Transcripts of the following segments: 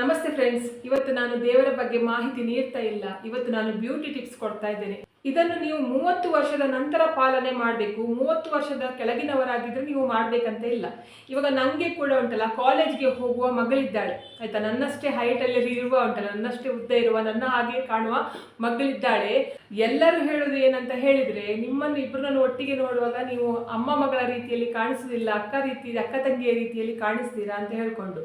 ನಮಸ್ತೆ ಫ್ರೆಂಡ್ಸ್, ಇವತ್ತು ನಾನು ದೇವರ ಬಗ್ಗೆ ಮಾಹಿತಿ ನೀಡ್ತಾ ಇಲ್ಲ. ಇವತ್ತು ನಾನು ಬ್ಯೂಟಿ ಟಿಪ್ಸ್ ಕೊಡ್ತಾ ಇದ್ದೇನೆ. ಇದನ್ನು ನೀವು 30 ವರ್ಷದ ನಂತರ ಪಾಲನೆ ಮಾಡಬೇಕು. 30 ವರ್ಷದ ಕೆಳಗಿನವರಾಗಿದ್ರೆ ನೀವು ಮಾಡಬೇಕಂತ ಇಲ್ಲ. ಇವಾಗ ನನಗೆ ಕೂಡ ಉಂಟಲ್ಲ, ಕಾಲೇಜ್ಗೆ ಹೋಗುವ ಮಗಳಿದ್ದಾಳೆ ಆಯ್ತಾ. ನನ್ನಷ್ಟೇ ಹೈಟಲ್ಲಿ ಇರುವ ಉಂಟಲ್ಲ, ನನ್ನಷ್ಟೇ ಉದ್ದ ಇರುವ, ನನ್ನ ಹಾಗೆ ಕಾಣುವ ಮಗಳಿದ್ದಾಳೆ. ಎಲ್ಲರೂ ಹೇಳೋದು ಏನಂತ ಹೇಳಿದ್ರೆ, ನಿಮ್ಮನ್ನು ಇಬ್ಬರನ್ನು ಒಟ್ಟಿಗೆ ನೋಡುವಾಗ ನೀವು ಅಮ್ಮ ಮಗಳ ರೀತಿಯಲ್ಲಿ ಕಾಣಿಸುವುದಿಲ್ಲ, ಅಕ್ಕ ತಂಗಿಯ ರೀತಿಯಲ್ಲಿ ಕಾಣಿಸ್ತೀರಾ ಅಂತ ಹೇಳ್ಕೊಂಡು.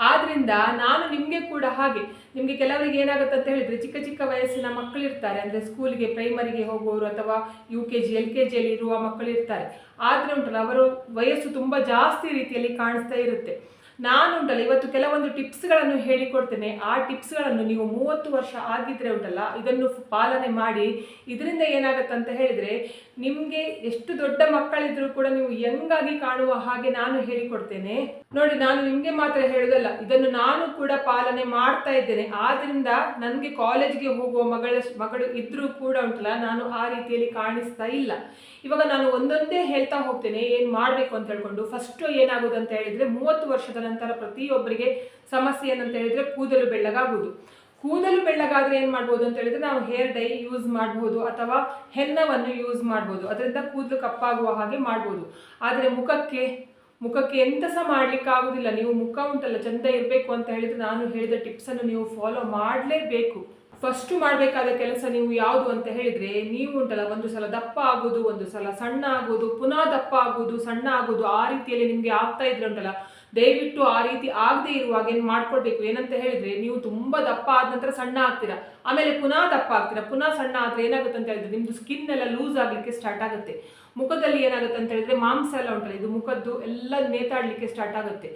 ಆದ್ರಿಂದ ನಾನು ನಿಮಗೆ ಕೂಡ ಹಾಗೆ, ನಿಮಗೆ ಕೆಲವರಿಗೆ ಏನಾಗುತ್ತೆ ಅಂತ ಹೇಳಿದ್ರೆ, ಚಿಕ್ಕ ಚಿಕ್ಕ ವಯಸ್ಸಿನ ಮಕ್ಕಳಿರ್ತಾರೆ, ಅಂದರೆ ಸ್ಕೂಲಿಗೆ ಪ್ರೈಮರಿಗೆ ಹೋಗುವವರು ಅಥವಾ UKG LKGಯಲ್ಲಿ ಇರುವ ಮಕ್ಕಳಿರ್ತಾರೆ. ಆದರೆ ಉಂಟಲ್ಲ, ಅವರು ವಯಸ್ಸು ತುಂಬ ಜಾಸ್ತಿ ರೀತಿಯಲ್ಲಿ ಕಾಣಿಸ್ತಾ ಇರುತ್ತೆ. ನಾನು ಉಂಟಲ್ಲ ಇವತ್ತು ಕೆಲವೊಂದು ಟಿಪ್ಸ್ಗಳನ್ನು ಹೇಳಿಕೊಡ್ತೇನೆ. ಆ ಟಿಪ್ಸ್ಗಳನ್ನು ನೀವು 30 ವರ್ಷ ಆಗಿದ್ರೆ ಉಂಟಲ್ಲ, ಇದನ್ನು ಪಾಲನೆ ಮಾಡಿ. ಇದರಿಂದ ಏನಾಗುತ್ತೆ ಅಂತ ಹೇಳಿದರೆ, ನಿಮಗೆ ಎಷ್ಟು ದೊಡ್ಡ ಮಕ್ಕಳಿದ್ರೂ ಕೂಡ ನೀವು ಯಂಗಾಗಿ ಕಾಣುವ ಹಾಗೆ ನಾನು ಹೇಳಿಕೊಡ್ತೇನೆ. ನೋಡಿ, ನಾನು ನಿಮಗೆ ಮಾತ್ರ ಹೇಳೋದಲ್ಲ, ಇದನ್ನು ನಾನು ಕೂಡ ಪಾಲನೆ ಮಾಡ್ತಾ ಇದ್ದೇನೆ. ಆದ್ರಿಂದ ನನಗೆ ಕಾಲೇಜ್ಗೆ ಹೋಗುವ ಮಗಳು ಇದ್ರೂ ಕೂಡ ಉಂಟಲ್ಲ, ನಾನು ಆ ರೀತಿಯಲ್ಲಿ ಕಾಣಿಸ್ತಾ ಇಲ್ಲ. ಇವಾಗ ನಾನು ಒಂದೊಂದೇ ಹೇಳ್ತಾ ಹೋಗ್ತೇನೆ ಏನು ಮಾಡಬೇಕು ಅಂತ ಹೇಳ್ಕೊಂಡು. ಫಸ್ಟು ಏನಾಗೋದು ಅಂತ ಹೇಳಿದರೆ, 30 ವರ್ಷದ ನಂತರ ಪ್ರತಿಯೊಬ್ಬರಿಗೆ ಸಮಸ್ಯೆ ಏನಂತ ಹೇಳಿದರೆ ಕೂದಲು ಬೆಳ್ಳಗಾಗುವುದು. ಕೂದಲು ಬೆಳ್ಳಗಾದರೆ ಏನು ಮಾಡ್ಬೋದು ಅಂತ ಹೇಳಿದರೆ, ನಾವು ಹೇರ್ ಡೈ ಯೂಸ್ ಮಾಡ್ಬೋದು ಅಥವಾ ಹೆನ್ನವನ್ನು ಯೂಸ್ ಮಾಡ್ಬೋದು. ಅದರಿಂದ ಕೂದಲು ಕಪ್ಪಾಗುವ ಹಾಗೆ ಮಾಡ್ಬೋದು. ಆದರೆ ಮುಖಕ್ಕೆ ಎಂತ ಸಹ ಮಾಡ್ಲಿಕ್ಕೆ ಆಗುದಿಲ್ಲ. ನೀವು ಮುಖ ಉಂಟಲ್ಲ ಚಂದ ಇರಬೇಕು ಅಂತ ಹೇಳಿದರೆ, ನಾನು ಹೇಳಿದ ಟಿಪ್ಸನ್ನು ನೀವು ಫಾಲೋ ಮಾಡಲೇಬೇಕು. ಫಸ್ಟು ಮಾಡಬೇಕಾದ ಕೆಲಸ ನೀವು ಯಾವುದು ಅಂತ ಹೇಳಿದರೆ, ನೀವು ಉಂಟಲ್ಲ ಒಂದು ಸಲ ದಪ್ಪ ಆಗೋದು, ಒಂದು ಸಲ ಸಣ್ಣ ಆಗೋದು, ಪುನಃ ದಪ್ಪ ಆಗೋದು, ಸಣ್ಣ ಆಗೋದು, ಆ ರೀತಿಯಲ್ಲಿ ನಿಮಗೆ ಆಗ್ತಾ ಇದ್ರೆ ಉಂಟಲ್ಲ, ದಯವಿಟ್ಟು ಆ ರೀತಿ ಆಗದೆ ಇರುವಾಗ ಏನು ಮಾಡ್ಕೊಳ್ಬೇಕು ಏನಂತ ಹೇಳಿದರೆ, ನೀವು ತುಂಬ ದಪ್ಪ ಆದ ನಂತರ ಸಣ್ಣ ಆಗ್ತೀರಾ, ಆಮೇಲೆ ಪುನಃ ದಪ್ಪ ಆಗ್ತೀರಾ, ಪುನಃ ಸಣ್ಣ ಆದರೆ ಏನಾಗುತ್ತೆ ಅಂತ ಹೇಳಿದ್ರೆ, ನಿಮ್ಮದು ಸ್ಕಿನ್ ಎಲ್ಲ ಲೂಸ್ ಆಗಲಿಕ್ಕೆ ಸ್ಟಾರ್ಟ್ ಆಗುತ್ತೆ. ಮುಖದಲ್ಲಿ ಏನಾಗುತ್ತೆ ಅಂತ ಹೇಳಿದರೆ, ಮಾಂಸ ಎಲ್ಲ ಉಂಟಲ್ಲ, ಇದು ಮುಖದ್ದು ಎಲ್ಲ ನೇತಾಡಲಿಕ್ಕೆ ಸ್ಟಾರ್ಟ್ ಆಗುತ್ತೆ.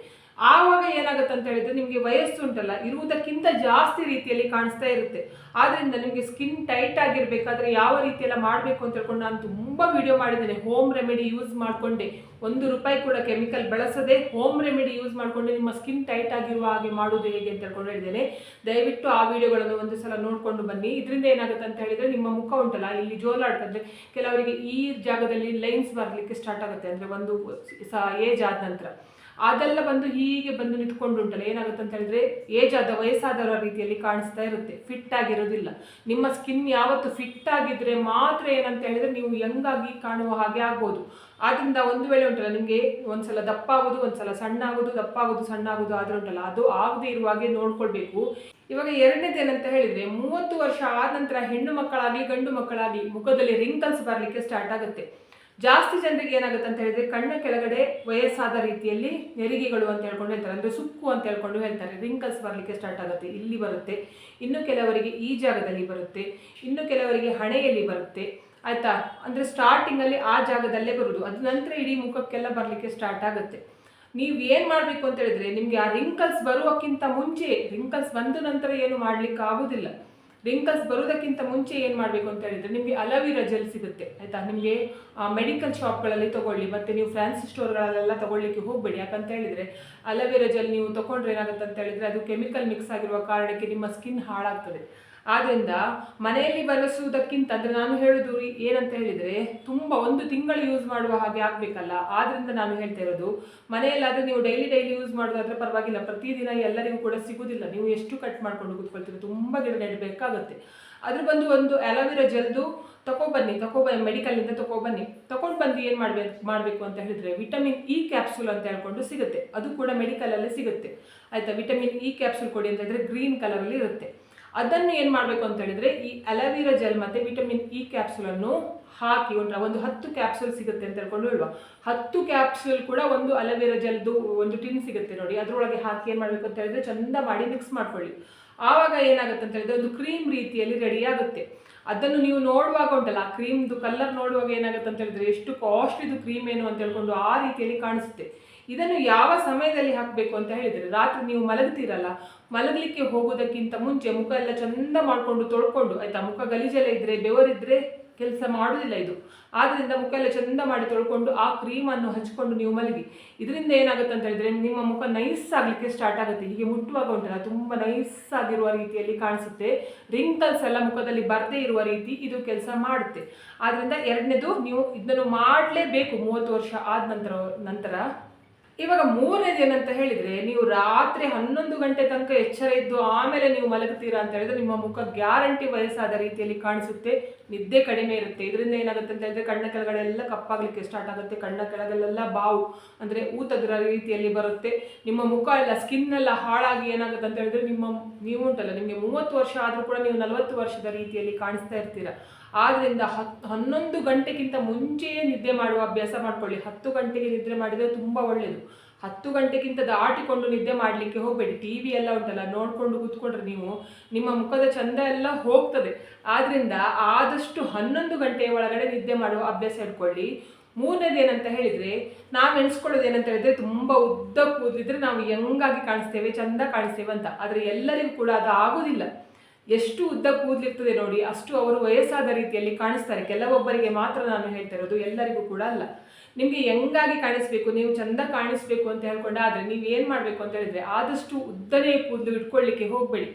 ಆವಾಗ ಏನಾಗುತ್ತೆ ಅಂತ ಹೇಳಿದ್ರೆ, ನಿಮಗೆ ವಯಸ್ಸು ಉಂಟಲ್ಲ ಇರುವುದಕ್ಕಿಂತ ಜಾಸ್ತಿ ರೀತಿಯಲ್ಲಿ ಕಾಣಿಸ್ತಾ ಇರುತ್ತೆ. ಆದ್ರಿಂದ ನಿಮಗೆ ಸ್ಕಿನ್ ಟೈಟ್ ಆಗಿರ್ಬೇಕಾದ್ರೆ ಯಾವ ರೀತಿಯೆಲ್ಲ ಮಾಡಬೇಕು ಅಂತ ಹೇಳ್ಕೊಂಡು ನಾನು ತುಂಬ ವಿಡಿಯೋ ಮಾಡಿದ್ದೇನೆ. ಹೋಮ್ ರೆಮಿಡಿ ಯೂಸ್ ಮಾಡಿಕೊಂಡೆ, ₹1 ಕೂಡ ಕೆಮಿಕಲ್ ಬಳಸದೆ ಹೋಮ್ ರೆಮಿಡಿ ಯೂಸ್ ಮಾಡಿಕೊಂಡು ನಿಮ್ಮ ಸ್ಕಿನ್ ಟೈಟ್ ಆಗಿರುವ ಹಾಗೆ ಮಾಡೋದು ಹೇಗೆ ಅಂತ ಹೇಳ್ಕೊಂಡು ಹೇಳಿದ್ದೇನೆ. ದಯವಿಟ್ಟು ಆ ವಿಡಿಯೋಗಳನ್ನು ಒಂದು ಸಲ ನೋಡಿಕೊಂಡು ಬನ್ನಿ. ಇದರಿಂದ ಏನಾಗುತ್ತೆ ಅಂತ ಹೇಳಿದರೆ, ನಿಮ್ಮ ಮುಖ ಉಂಟಲ್ಲ ಇಲ್ಲಿ ಜೋಲಾಡ್ತಂದ್ರೆ ಕೆಲವರಿಗೆ ಈ ಜಾಗದಲ್ಲಿ ಲೈನ್ಸ್ ಬರಲಿಕ್ಕೆ ಸ್ಟಾರ್ಟ್ ಆಗುತ್ತೆ. ಅಂದರೆ ಒಂದು ಏಜ್ ಆದ ನಂತರ ಅದೆಲ್ಲ ಬಂದು ಹೀಗೆ ಬಂದು ನಿಂತ್ಕೊಂಡು ಉಂಟಲ್ಲ, ಏನಾಗುತ್ತೆ ಅಂತ ಹೇಳಿದ್ರೆ ಏಜ್ ಆದ ವಯಸ್ಸಾದವರ ರೀತಿಯಲ್ಲಿ ಕಾಣಿಸ್ತಾ ಇರುತ್ತೆ, ಫಿಟ್ ಆಗಿರೋದಿಲ್ಲ. ನಿಮ್ಮ ಸ್ಕಿನ್ ಯಾವತ್ತು ಫಿಟ್ ಆಗಿದ್ರೆ ಮಾತ್ರ ಏನಂತ ಹೇಳಿದ್ರೆ ನೀವು ಯಂಗಾಗಿ ಕಾಣುವ ಹಾಗೆ ಆಗ್ಬೋದು. ಆದ್ರಿಂದ ಒಂದು ವೇಳೆ ಉಂಟಲ್ಲ, ನಿಮಗೆ ಒಂದ್ಸಲ ದಪ್ಪ ಆಗೋದು, ಒಂದ್ಸಲ ಸಣ್ಣ ಆಗೋದು, ದಪ್ಪ ಆಗೋದು, ಸಣ್ಣ ಆಗೋದು ಆದ್ರೆ ಉಂಟಲ್ಲ, ಅದು ಆಗದೆ ಇರುವಾಗೆ ನೋಡ್ಕೊಳ್ಬೇಕು. ಇವಾಗ ಎರಡನೇದು ಏನಂತ ಹೇಳಿದ್ರೆ, 30 ವರ್ಷ ಆದ ನಂತರ ಹೆಣ್ಣು ಮಕ್ಕಳಾಗಲಿ ಗಂಡು ಮಕ್ಕಳಾಗಲಿ ಮುಖದಲ್ಲಿ ರಿಂಕಲ್ಸ್ ಬರಲಿಕ್ಕೆ ಸ್ಟಾರ್ಟ್ ಆಗುತ್ತೆ. ಜಾಸ್ತಿ ಜನರಿಗೆ ಏನಾಗುತ್ತೆ ಅಂತ ಹೇಳಿದ್ರೆ, ಕಣ್ಣ ಕೆಳಗಡೆ ವಯಸ್ಸಾದ ರೀತಿಯಲ್ಲಿ ನೆರಿಗೆಗಳು ಅಂತ ಹೇಳ್ಕೊಂಡು ಹೇಳ್ತಾರೆ, ಅಂದರೆ ಸುಕ್ಕು ಅಂತ ಹೇಳ್ಕೊಂಡು ಹೇಳ್ತಾರೆ. ರಿಂಕಲ್ಸ್ ಬರಲಿಕ್ಕೆ ಸ್ಟಾರ್ಟ್ ಆಗುತ್ತೆ, ಇಲ್ಲಿ ಬರುತ್ತೆ, ಇನ್ನು ಕೆಲವರಿಗೆ ಈ ಜಾಗದಲ್ಲಿ ಬರುತ್ತೆ, ಇನ್ನು ಕೆಲವರಿಗೆ ಹಣೆಯಲ್ಲಿ ಬರುತ್ತೆ ಆಯ್ತಾ. ಅಂದರೆ ಸ್ಟಾರ್ಟಿಂಗಲ್ಲಿ ಆ ಜಾಗದಲ್ಲೇ ಬರುವುದು, ಅದ ನಂತರ ಇಡೀ ಮುಖಕ್ಕೆಲ್ಲ ಬರಲಿಕ್ಕೆ ಸ್ಟಾರ್ಟ್ ಆಗುತ್ತೆ. ನೀವು ಏನು ಮಾಡಬೇಕು ಅಂತ ಹೇಳಿದ್ರೆ, ನಿಮಗೆ ಆ ರಿಂಕಲ್ಸ್ ಬರುವಕ್ಕಿಂತ ಮುಂಚೆ, ರಿಂಕಲ್ಸ್ ಬಂದ ನಂತರ ಏನು ಮಾಡಲಿಕ್ಕೆ ಆಗೋದಿಲ್ಲ. ರಿಂಕಲ್ಸ್ ಬರೋದಕ್ಕಿಂತ ಮುಂಚೆ ಏನು ಮಾಡಬೇಕು ಅಂತ ಹೇಳಿದರೆ, ನಿಮಗೆ ಅಲೋವೆರಾ ಜೆಲ್ ಸಿಗುತ್ತೆ ಆಯಿತಾ. ನಿಮಗೆ ಮೆಡಿಕಲ್ ಶಾಪ್ಗಳಲ್ಲಿ ತೊಗೊಳ್ಳಿ, ಮತ್ತು ನೀವು ಫ್ಯಾನ್ಸಿ ಸ್ಟೋರ್ಗಳಲ್ಲೆಲ್ಲ ತೊಗೊಳ್ಳಿಕ್ಕೆ ಹೋಗಬೇಡಿ. ಯಾಕಂತ ಹೇಳಿದರೆ, ಅಲೋವೆರಾ ಜೆಲ್ ನೀವು ತೊಗೊಂಡ್ರೆ ಏನಾಗುತ್ತೆ ಅಂತ ಹೇಳಿದರೆ, ಅದು ಕೆಮಿಕಲ್ ಮಿಕ್ಸ್ ಆಗಿರುವ ಕಾರಣಕ್ಕೆ ನಿಮ್ಮ ಸ್ಕಿನ್ ಹಾಳಾಗ್ತದೆ. ಆದ್ದರಿಂದ ಮನೆಯಲ್ಲಿ ಬಳಸುವುದಕ್ಕಿಂತ, ಅಂದರೆ ನಾನು ಹೇಳೋದು ಏನಂತ ಹೇಳಿದರೆ, ತುಂಬ 1 ತಿಂಗಳು ಯೂಸ್ ಮಾಡುವ ಹಾಗೆ ಆಗಬೇಕಲ್ಲ. ಆದ್ದರಿಂದ ನಾನು ಹೇಳ್ತಾ ಇರೋದು, ಮನೆಯಲ್ಲಾದರೆ ನೀವು ಡೈಲಿ ಯೂಸ್ ಮಾಡೋದಾದರೆ ಪರವಾಗಿಲ್ಲ. ಪ್ರತಿದಿನ ಎಲ್ಲರಿಗೂ ಕೂಡ ಸಿಗೋದಿಲ್ಲ, ನೀವು ಎಷ್ಟು ಕಟ್ ಮಾಡ್ಕೊಂಡು ಕೂತ್ಕೊಳ್ತೀರಿ, ತುಂಬ ಗಿಡ ನೆಡಬೇಕಾಗುತ್ತೆ. ಅದ್ರ ಬಂದು ಒಂದು ಅಲೋವೆರಾ ಜೆಲ್ದು ತಗೊಬನ್ನಿ, ಮೆಡಿಕಲ್ನಿಂದ ತಗೊಂಡು ಬಂದು ಏನು ಮಾಡಬೇಕು ಅಂತ ಹೇಳಿದರೆ, ವಿಟಮಿನ್ E ಕ್ಯಾಪ್ಸೂಲ್ ಅಂತ ಹೇಳ್ಕೊಂಡು ಸಿಗುತ್ತೆ, ಅದು ಕೂಡ ಮೆಡಿಕಲಲ್ಲೇ ಸಿಗುತ್ತೆ ಆಯಿತಾ. ವಿಟಮಿನ್ E ಕ್ಯಾಪ್ಸೂಲ್ ಕೊಡಿ ಅಂತ ಹೇಳಿದರೆ ಗ್ರೀನ್ ಕಲರಲ್ಲಿ ಇರುತ್ತೆ. ಅದನ್ನು ಏನು ಮಾಡಬೇಕು ಅಂತ ಹೇಳಿದರೆ, ಈ ಅಲೋವೆರಾ ಜೆಲ್ ಮತ್ತು ವಿಟಮಿನ್ E ಕ್ಯಾಪ್ಸೂಲನ್ನು ಹಾಕಿ ಒಂದು 10 ಕ್ಯಾಪ್ಸೂಲ್ ಸಿಗುತ್ತೆ ಅಂತ ಹೇಳ್ಕೊಂಡು ಹೇಳುವ. 10 ಕ್ಯಾಪ್ಸೂಲ್ ಕೂಡ ಒಂದು ಅಲೋವೆರಾ ಜೆಲ್ದು ಒಂದು ಟಿನ್ ಸಿಗುತ್ತೆ ನೋಡಿ, ಅದರೊಳಗೆ ಹಾಕಿ ಏನು ಮಾಡಬೇಕು ಅಂತ ಹೇಳಿದರೆ, ಚಂದ ಮಾಡಿ ಮಿಕ್ಸ್ ಮಾಡ್ಕೊಳ್ಳಿ. ಆವಾಗ ಏನಾಗುತ್ತೆ ಅಂತ ಹೇಳಿದರೆ, ಒಂದು ಕ್ರೀಮ್ ರೀತಿಯಲ್ಲಿ ರೆಡಿ ಆಗುತ್ತೆ. ಅದನ್ನು ನೀವು ನೋಡುವಾಗ ಉಂಟಲ್ಲ, ಆ ಕ್ರೀಮ್ದು ಕಲರ್ ನೋಡುವಾಗ ಏನಾಗುತ್ತೆ ಅಂತ ಹೇಳಿದರೆ, ಎಷ್ಟು ಕಾಸ್ಟ್ಲಿದು ಕ್ರೀಮ್ ಏನು ಅಂತ ಹೇಳ್ಕೊಂಡು ಆ ರೀತಿಯಲ್ಲಿ ಕಾಣಿಸುತ್ತೆ. ಇದನ್ನು ಯಾವ ಸಮಯದಲ್ಲಿ ಹಾಕಬೇಕು ಅಂತ ಹೇಳಿದರೆ, ರಾತ್ರಿ ನೀವು ಮಲಗ್ತೀರಲ್ಲ, ಮಲಗಲಿಕ್ಕೆ ಹೋಗೋದಕ್ಕಿಂತ ಮುಂಚೆ ಮುಖ ಎಲ್ಲ ಚಂದ ಮಾಡಿಕೊಂಡು ತೊಳ್ಕೊಂಡು ಆಯಿತಾ. ಮುಖ ಗಲೀಜೆಲ್ಲ ಇದ್ದರೆ, ಬೆವರಿದ್ದರೆ ಕೆಲಸ ಮಾಡೋದಿಲ್ಲ ಇದು. ಆದ್ದರಿಂದ ಮುಖ ಎಲ್ಲ ಚಂದ ಮಾಡಿ ತೊಳ್ಕೊಂಡು ಆ ಕ್ರೀಮನ್ನು ಹಚ್ಕೊಂಡು ನೀವು ಮಲಗಿ. ಇದರಿಂದ ಏನಾಗುತ್ತೆ ಅಂತ ಹೇಳಿದರೆ, ನಿಮ್ಮ ಮುಖ ನೈಸ್ ಆಗಲಿಕ್ಕೆ ಸ್ಟಾರ್ಟ್ ಆಗುತ್ತೆ. ಹೀಗೆ ಮುಟ್ಟುವಾಗ ಉಂಟಲ್ಲ, ತುಂಬ ನೈಸ್ ಆಗಿರುವ ರೀತಿಯಲ್ಲಿ ಕಾಣಿಸುತ್ತೆ. ರಿಂಕಲ್ಸ್ ಎಲ್ಲ ಮುಖದಲ್ಲಿ ಬರದೇ ಇರುವ ರೀತಿ ಇದು ಕೆಲಸ ಮಾಡುತ್ತೆ. ಆದ್ದರಿಂದ ಎರಡನೇದು, ನೀವು ಇದನ್ನು ಮಾಡಲೇಬೇಕು 30 ವರ್ಷ ಆದ ನಂತರ ಇವಾಗ ಮೂರನೇದು ಏನಂತ ಹೇಳಿದ್ರೆ, ನೀವು ರಾತ್ರಿ 11 ಗಂಟೆ ತನಕ ಎಚ್ಚರ ಇದ್ದು ಆಮೇಲೆ ನೀವು ಮಲಗ್ತೀರಾ ಅಂತ ಹೇಳಿದ್ರೆ ನಿಮ್ಮ ಮುಖ ಗ್ಯಾರಂಟಿ ವಯಸ್ಸಾದ ರೀತಿಯಲ್ಲಿ ಕಾಣಿಸುತ್ತೆ, ನಿದ್ದೆ ಕಡಿಮೆ ಇರುತ್ತೆ. ಇದರಿಂದ ಏನಾಗುತ್ತೆ ಅಂತ ಹೇಳಿದ್ರೆ ಕಣ್ಣ ಕೆಳಗಡೆ ಎಲ್ಲ ಕಪ್ಪಾಗಲಿಕ್ಕೆ ಸ್ಟಾರ್ಟ್ ಆಗುತ್ತೆ, ಕಣ್ಣ ಕೆಳಗಳೆಲ್ಲ ಬಾವು ಅಂದರೆ ಊತದ ರೀತಿಯಲ್ಲಿ ಬರುತ್ತೆ, ನಿಮ್ಮ ಮುಖ ಎಲ್ಲ ಸ್ಕಿನ್ ಎಲ್ಲ ಹಾಳಾಗಿ ಏನಾಗುತ್ತೆ ಅಂತ ಹೇಳಿದ್ರೆ ನೀವು ಉಂಟಲ್ಲ, ನಿಮಗೆ 30 ವರ್ಷ ಆದರೂ ಕೂಡ ನೀವು 40 ವರ್ಷದ ರೀತಿಯಲ್ಲಿ ಕಾಣಿಸ್ತಾ ಇರ್ತೀರಾ. ಆದ್ದರಿಂದ 11 ಗಂಟೆಗಿಂತ ಮುಂಚೆಯೇ ನಿದ್ದೆ ಮಾಡುವ ಅಭ್ಯಾಸ ಮಾಡ್ಕೊಳ್ಳಿ. 10 ಗಂಟೆಗೆ ನಿದ್ರೆ ಮಾಡಿದರೆ ತುಂಬ ಒಳ್ಳೆಯದು. 10 ಗಂಟೆಗಿಂತ ದಾಟಿಕೊಂಡು ನಿದ್ದೆ ಮಾಡಲಿಕ್ಕೆ ಹೋಗಬೇಡಿ. ಟಿ ವಿ ಎಲ್ಲ ಉಂಟಲ್ಲ ನೋಡಿಕೊಂಡು ಕೂತ್ಕೊಂಡ್ರೆ ನೀವು ನಿಮ್ಮ ಮುಖದ ಚಂದ ಎಲ್ಲ ಹೋಗ್ತದೆ. ಆದ್ದರಿಂದ ಆದಷ್ಟು 11 ಗಂಟೆಯ ಒಳಗಡೆ ನಿದ್ದೆ ಮಾಡುವ ಅಭ್ಯಾಸ ಇಟ್ಕೊಳ್ಳಿ. ಮೂರನೇದು ಏನಂತ ಹೇಳಿದರೆ, ನಾವು ಎಣಿಸ್ಕೊಳ್ಳೋದು ಏನಂತ ಹೇಳಿದರೆ, ತುಂಬ ಉದ್ದ ಕೂದಲಿದ್ರೆ ನಾವು ಯಂಗಾಗಿ ಕಾಣಿಸ್ತೇವೆ, ಚಂದ ಕಾಣಿಸ್ತೇವೆ ಅಂತ. ಆದರೆ ಎಲ್ಲರಿಗೂ ಕೂಡ ಅದು ಆಗೋದಿಲ್ಲ. ಎಷ್ಟು ಉದ್ದ ಕೂದಲಿರ್ತದೆ ನೋಡಿ, ಅಷ್ಟು ಅವರು ವಯಸ್ಸಾದ ರೀತಿಯಲ್ಲಿ ಕಾಣಿಸ್ತಾರೆ. ಕೆಲವೊಬ್ಬರಿಗೆ ಮಾತ್ರ ನಾನು ಹೇಳ್ತಾ ಇರೋದು, ಎಲ್ಲರಿಗೂ ಕೂಡ ಅಲ್ಲ. ನಿಮಗೆ ಯಂಗಾಗಿ ಕಾಣಿಸ್ಬೇಕು, ನೀವು ಚಂದ ಕಾಣಿಸ್ಬೇಕು ಅಂತ ಹೇಳ್ಕೊಂಡಾದರೆ ನೀವು ಏನು ಮಾಡಬೇಕು ಅಂತ ಹೇಳಿದರೆ, ಆದಷ್ಟು ಉದ್ದನೇ ಕೂದಲು ಇಟ್ಕೊಳ್ಳಿಕ್ಕೆ ಹೋಗಬೇಡಿ.